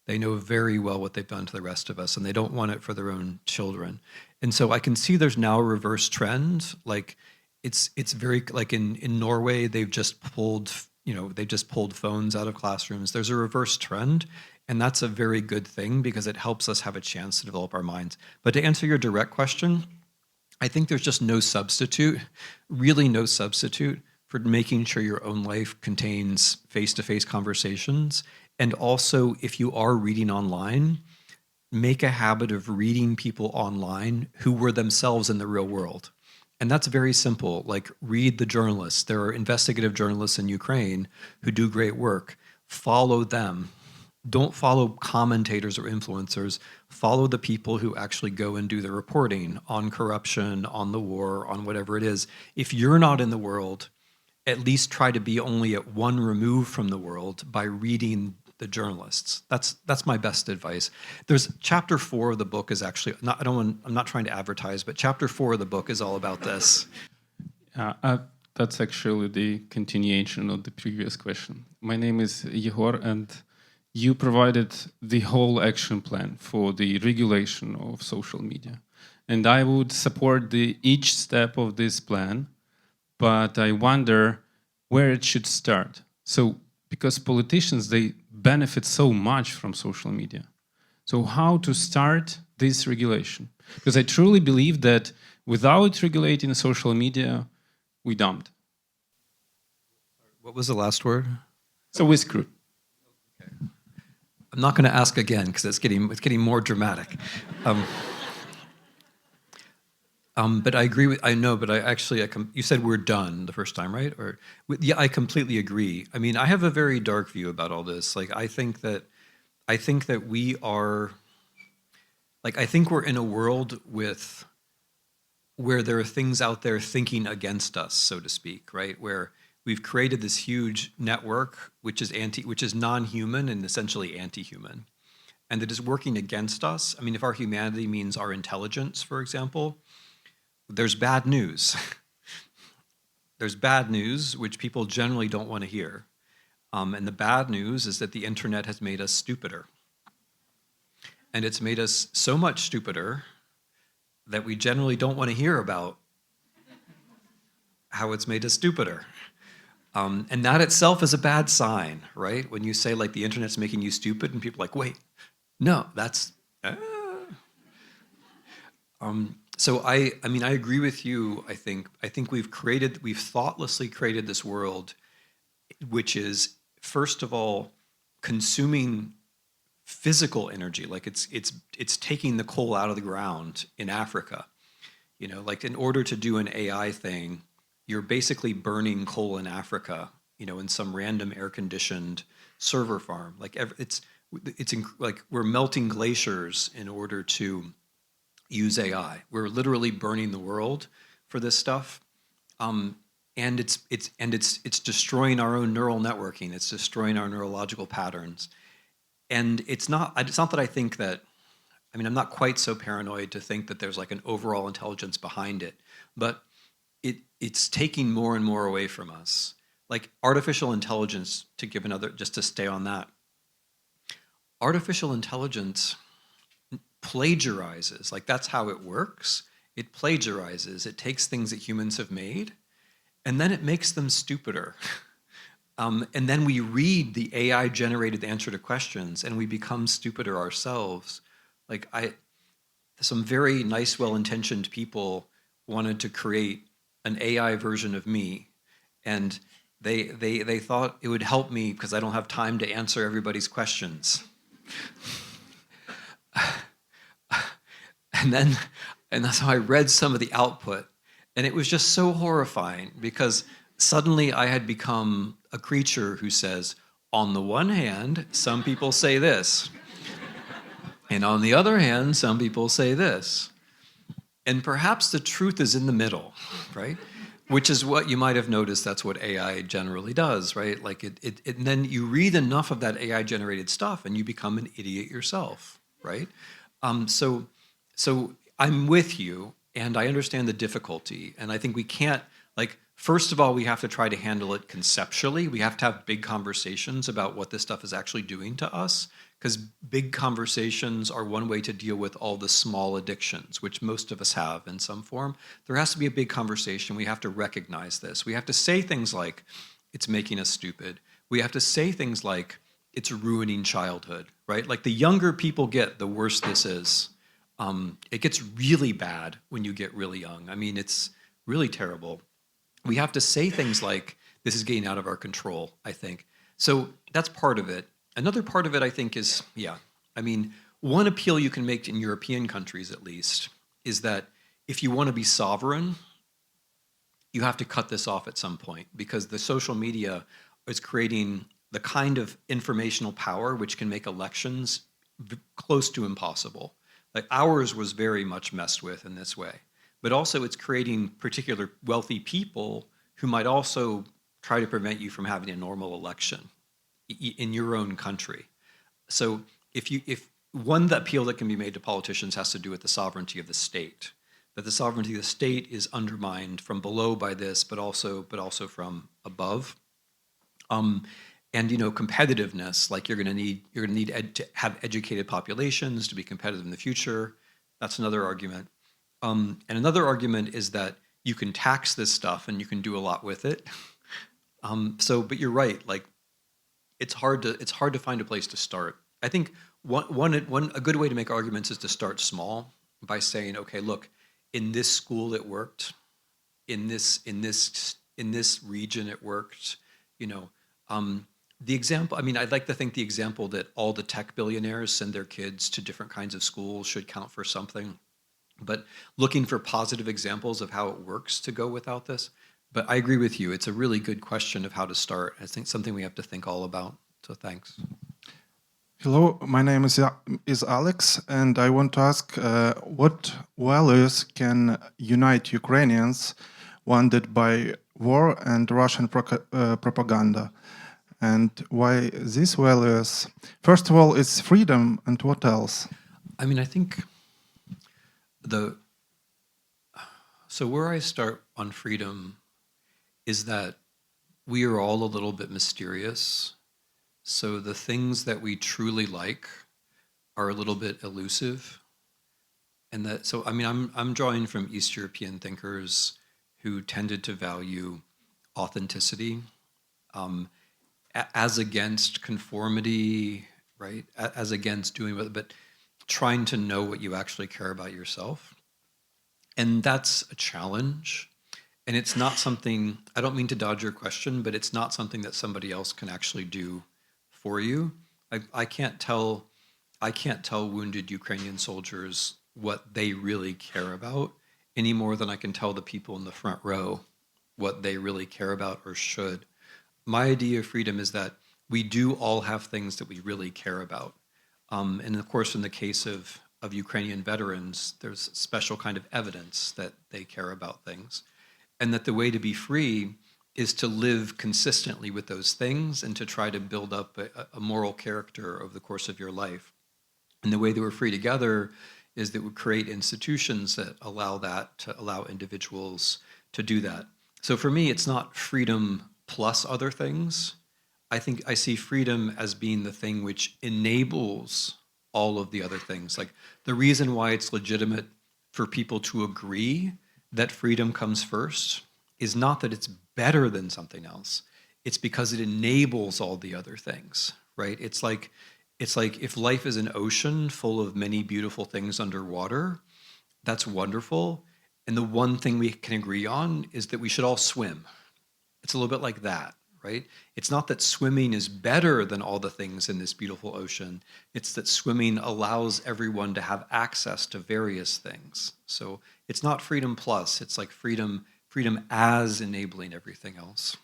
They know very well what they've done to the rest of us, and they don't want it for their own children. And so I can see there's now a reverse trend. Like it's very, like in Norway, they've just pulled phones out of classrooms. There's a reverse trend, and that's a very good thing because it helps us have a chance to develop our minds. But to answer your direct question, I think there's just no substitute, really no substitute for making sure your own life contains face-to-face conversations. And also, if you are reading online, make a habit of reading people online who were themselves in the real world. And that's very simple. Like, read the journalists. There are investigative journalists in Ukraine who do great work. Follow them. Don't follow commentators or influencers. Follow the people who actually go and do the reporting on corruption, on the war, on whatever it is. If you're not in the world, at least try to be only at one remove from the world by reading the journalists. That's my best advice. There's chapter 4 of the book is actually I'm not trying to advertise, but chapter 4 of the book is all about this. That's actually the continuation of the previous question. My name is Yegor, and you provided the whole action plan for the regulation of social media. And I would support each step of this plan, but I wonder where it should start. So, because politicians, they benefit so much from social media. So how to start this regulation? Because I truly believe that without regulating social media, we dumped. What was the last word? So we're screwed. Okay. I'm not going to ask again because it's getting more dramatic. But I agree with, you said we're done the first time, right? Yeah, I completely agree. I mean, I have a very dark view about all this. Like, I think that we are, like, I think we're in a world where there are things out there thinking against us, so to speak, right? Where we've created this huge network, which is non-human and essentially anti-human, and that is working against us. I mean, if our humanity means our intelligence, for example, there's bad news. There's bad news, which people generally don't want to hear. And the bad news is that the internet has made us stupider. And it's made us so much stupider that we generally don't want to hear about how it's made us stupider. And that itself is a bad sign, right? When you say, like, the internet's making you stupid, and people are like, wait, no, that's... So I mean, I agree with you. I think we've thoughtlessly created this world, which is, first of all, consuming physical energy. Like, it's taking the coal out of the ground in Africa. You know, like, in order to do an AI thing, you're basically burning coal in Africa, you know, in some random air-conditioned server farm. Like, like we're melting glaciers in order to use AI. We're literally burning the world for this stuff, and it's destroying our own neural networking. It's destroying our neurological patterns, and it's not that I think that. I mean, I'm not quite so paranoid to think that there's like an overall intelligence behind it, but it's taking more and more away from us. Like, artificial intelligence, to give another, just to stay on that. Artificial intelligence plagiarizes. Like, that's how it works. It plagiarizes. It takes things that humans have made, and then it makes them stupider. And then we read the AI-generated answer to questions, and we become stupider ourselves. Like, some very nice, well-intentioned people wanted to create an AI version of me, and they thought it would help me because I don't have time to answer everybody's questions. And that's how I read some of the output. And it was just so horrifying because suddenly I had become a creature who says, on the one hand, some people say this. And on the other hand, some people say this. And perhaps the truth is in the middle, right? Which is what you might have noticed, that's what AI generally does, right? Like, and then you read enough of that AI-generated stuff and you become an idiot yourself, right? So I'm with you, and I understand the difficulty, and I think we can't, Like, first of all, we have to try to handle it conceptually. We have to have big conversations about what this stuff is actually doing to us, because big conversations are one way to deal with all the small addictions, which most of us have in some form. There has to be a big conversation. We have to recognize this. We have to say things like, it's making us stupid. We have to say things like, it's ruining childhood, right? Like, the younger people get, the worse this is. It gets really bad when you get really young. I mean, it's really terrible. We have to say things like, this is getting out of our control, I think. So that's part of it. Another part of it, I think, is, I mean, one appeal you can make in European countries, at least, is that if you want to be sovereign, you have to cut this off at some point, because the social media is creating the kind of informational power which can make elections close to impossible. Like, ours was very much messed with in this way. But also it's creating particular wealthy people who might also try to prevent you from having a normal election in your own country. So if one appeal that can be made to politicians has to do with the sovereignty of the state, that the sovereignty of the state is undermined from below by this, but also from above. And competitiveness, like you're going to need to have educated populations to be competitive in the future. That's another argument. And another argument is that you can tax this stuff and you can do a lot with it. But you're right. Like, it's hard to find a place to start. I think a good way to make arguments is to start small by saying, okay, look, in this school it worked, in this region it worked. The example. I mean, I'd like to think the example that all the tech billionaires send their kids to different kinds of schools should count for something. But looking for positive examples of how it works to go without this. But I agree with you. It's a really good question of how to start. I think something we have to think all about. So thanks. Hello, my name is Alex, and I want to ask what values can unite Ukrainians wounded by war and Russian propaganda, and why these values? First of all, it's freedom, and what else? I mean, I think so where I start on freedom is that we are all a little bit mysterious. So the things that we truly like are a little bit elusive. And I mean, I'm drawing from East European thinkers who tended to value authenticity as against conformity, right? As against but trying to know what you actually care about yourself. And that's a challenge. And it's not something, I don't mean to dodge your question, but it's not something that somebody else can actually do for you. I can't tell wounded Ukrainian soldiers what they really care about any more than I can tell the people in the front row what they really care about or should. My idea of freedom is that we do all have things that we really care about. And of course, in the case of Ukrainian veterans, there's special kind of evidence that they care about things. And that the way to be free is to live consistently with those things and to try to build up a moral character over the course of your life. And the way that we're free together is that we create institutions that allow individuals to do that. So for me, it's not freedom plus other things. I think I see freedom as being the thing which enables all of the other things. Like, the reason why it's legitimate for people to agree that freedom comes first is not that it's better than something else. It's because it enables all the other things, right? It's like if life is an ocean full of many beautiful things underwater, that's wonderful. And the one thing we can agree on is that we should all swim. It's a little bit like that, right? It's not that swimming is better than all the things in this beautiful ocean. It's that swimming allows everyone to have access to various things. So it's not freedom plus, it's like freedom as enabling everything else.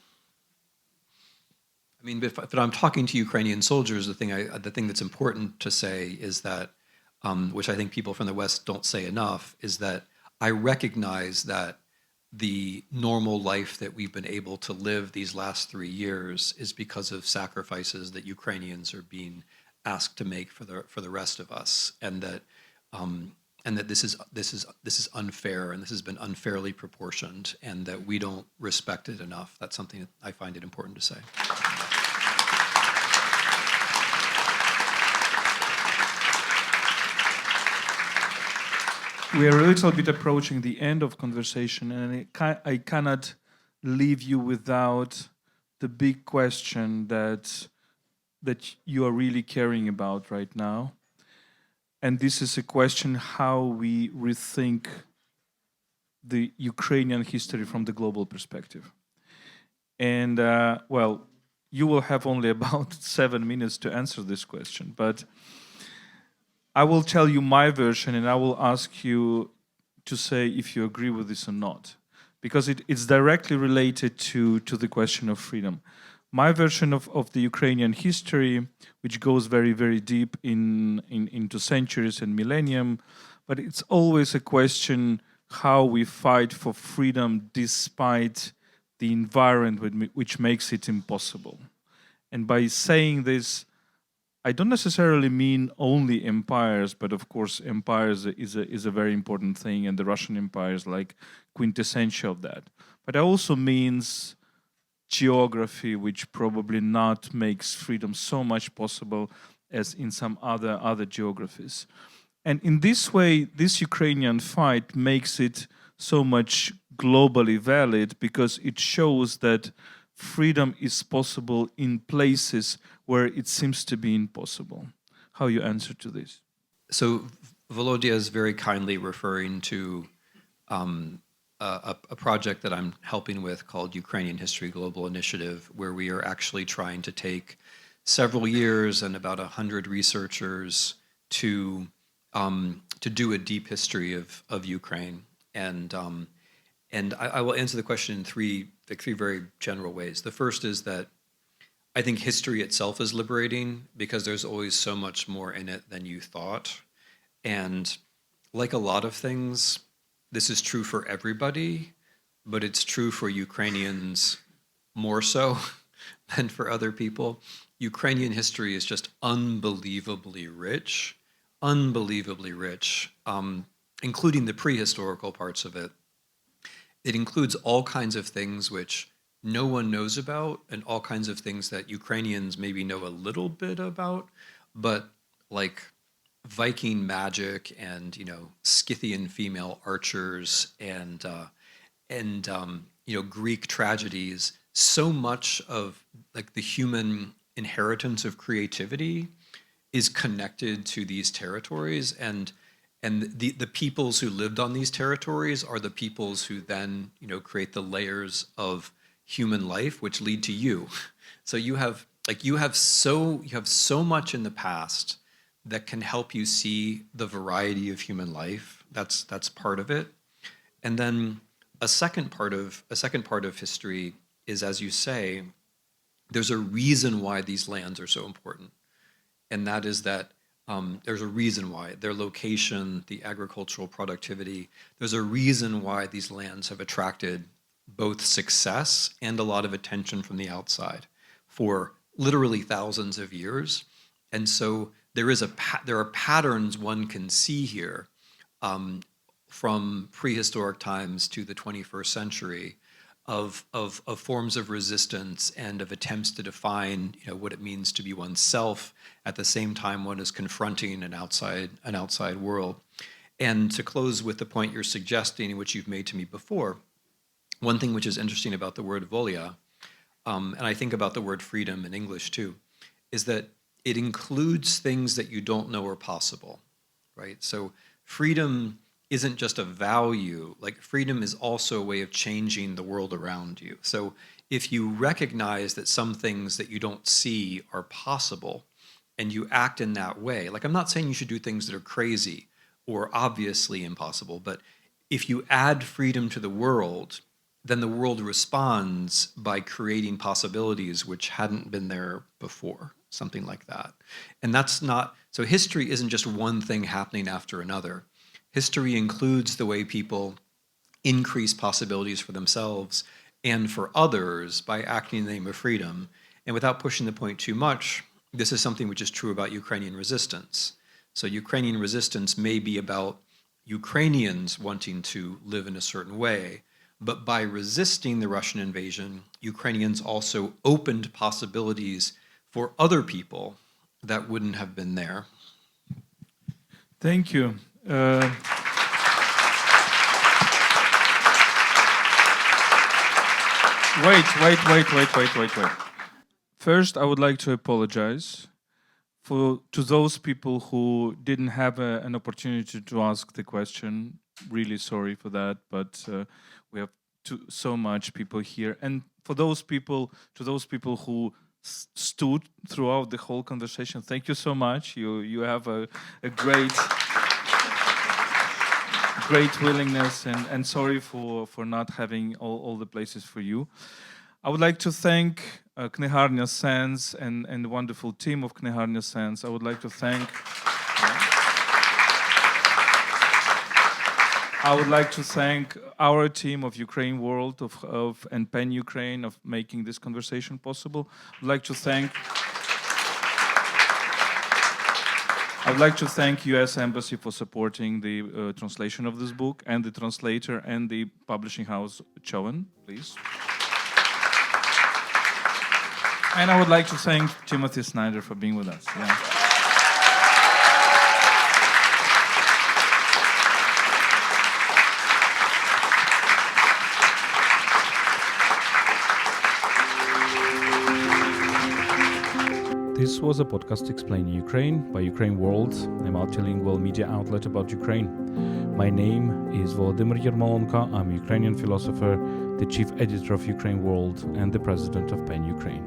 I mean, if I'm talking to Ukrainian soldiers, the thing that's important to say is that, which I think people from the West don't say enough, is that I recognize that the normal life that we've been able to live these last 3 years is because of sacrifices that Ukrainians are being asked to make for the rest of us, and that and that this is unfair, and this has been unfairly proportioned, and that we don't respect it enough. That's something that I find it important to say. We are a little bit approaching the end of conversation, and I cannot leave you without the big question that you are really caring about right now. And this is a question how we rethink the Ukrainian history from the global perspective. And well, you will have only about 7 minutes to answer this question, but I will tell you my version, and I will ask you to say if you agree with this or not, because it's directly related to the question of freedom. My version of the Ukrainian history, which goes very, very deep into centuries and millennium, but it's always a question how we fight for freedom despite the environment which makes it impossible. And by saying this, I don't necessarily mean only empires, but of course empires is a very important thing, and the Russian Empire is like quintessential of that. But it also means geography, which probably not makes freedom so much possible as in some other geographies. And in this way, this Ukrainian fight makes it so much globally valid because it shows that freedom is possible in places where it seems to be impossible. How you answer to this? So Volodya is very kindly referring to a project that I'm helping with called Ukrainian History Global Initiative, where we are actually trying to take several years and about 100 researchers to do a deep history of Ukraine. And I will answer the question in three very general ways. The first is that I think history itself is liberating because there's always so much more in it than you thought. And like a lot of things, this is true for everybody, but it's true for Ukrainians more so than for other people. Ukrainian history is just unbelievably rich, including the prehistorical parts of it. It includes all kinds of things which no one knows about and all kinds of things that Ukrainians maybe know a little bit about, but like Viking magic and, Scythian female archers and Greek tragedies, so much of like the human inheritance of creativity is connected to these territories, and the peoples who lived on these territories are the peoples who then, create the layers of human life which lead to you. So you have so much in the past that can help you see the variety of human life. That's part of it. And then a second part of history is, as you say, there's a reason why these lands are so important. And that is that there's a reason why their location, the agricultural productivity, there's a reason why these lands have attracted both success and a lot of attention from the outside for literally thousands of years. And so there are patterns one can see here from prehistoric times to the 21st century of forms of resistance and of attempts to define what it means to be oneself at the same time one is confronting an outside world. And to close with the point you're suggesting, which you've made to me before, one thing which is interesting about the word volya, and I think about the word freedom in English too, is that it includes things that you don't know are possible, right? So freedom isn't just a value, like freedom is also a way of changing the world around you. So if you recognize that some things that you don't see are possible and you act in that way, like I'm not saying you should do things that are crazy or obviously impossible, but if you add freedom to the world, then the world responds by creating possibilities which hadn't been there before, something like that. And that's not, so history isn't just one thing happening after another. History includes the way people increase possibilities for themselves and for others by acting in the name of freedom. And without pushing the point too much, this is something which is true about Ukrainian resistance. So Ukrainian resistance may be about Ukrainians wanting to live in a certain way. But by resisting the Russian invasion, Ukrainians also opened possibilities for other people that wouldn't have been there. Thank you. Wait. First, I would like to apologize to those people who didn't have an opportunity to ask the question. Really sorry for that, but we have so much people here. And to those people who stood throughout the whole conversation, thank you so much. You have a great willingness, and sorry for not having all the places for you. I would like to thank Kniharnia Sense and the wonderful team of Kniharnia Sense. I would like to thank our team of UkraineWorld and Pen Ukraine of making this conversation possible. I would like to thank US Embassy for supporting the translation of this book, and the translator and the publishing house Chowan, please. And I would like to thank Timothy Snyder for being with us. Yeah. This was a podcast explaining Ukraine by UkraineWorld, a multilingual media outlet about Ukraine. My name is Volodymyr Yermolenko. I'm a Ukrainian philosopher, the chief editor of UkraineWorld, and the president of Pen Ukraine.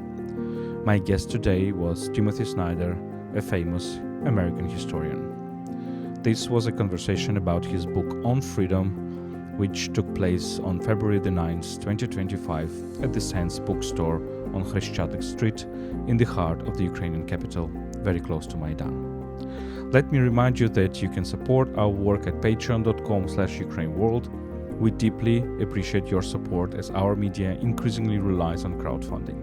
My guest today was Timothy Snyder, a famous American historian. This was a conversation about his book On Freedom, which took place on February the 9th, 2025 at the Sense bookstore on Khreshchatyk Street in the heart of the Ukrainian capital, very close to Maidan. Let me remind you that you can support our work at patreon.com/UkraineWorld. We deeply appreciate your support as our media increasingly relies on crowdfunding.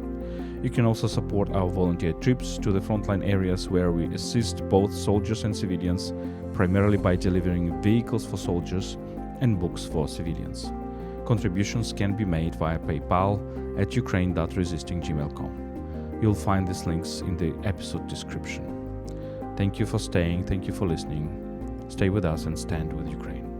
You can also support our volunteer trips to the frontline areas where we assist both soldiers and civilians, primarily by delivering vehicles for soldiers and books for civilians. Contributions can be made via PayPal at ukraine.resisting@gmail.com. You'll find these links in the episode description. Thank you for staying, thank you for listening. Stay with us and stand with Ukraine.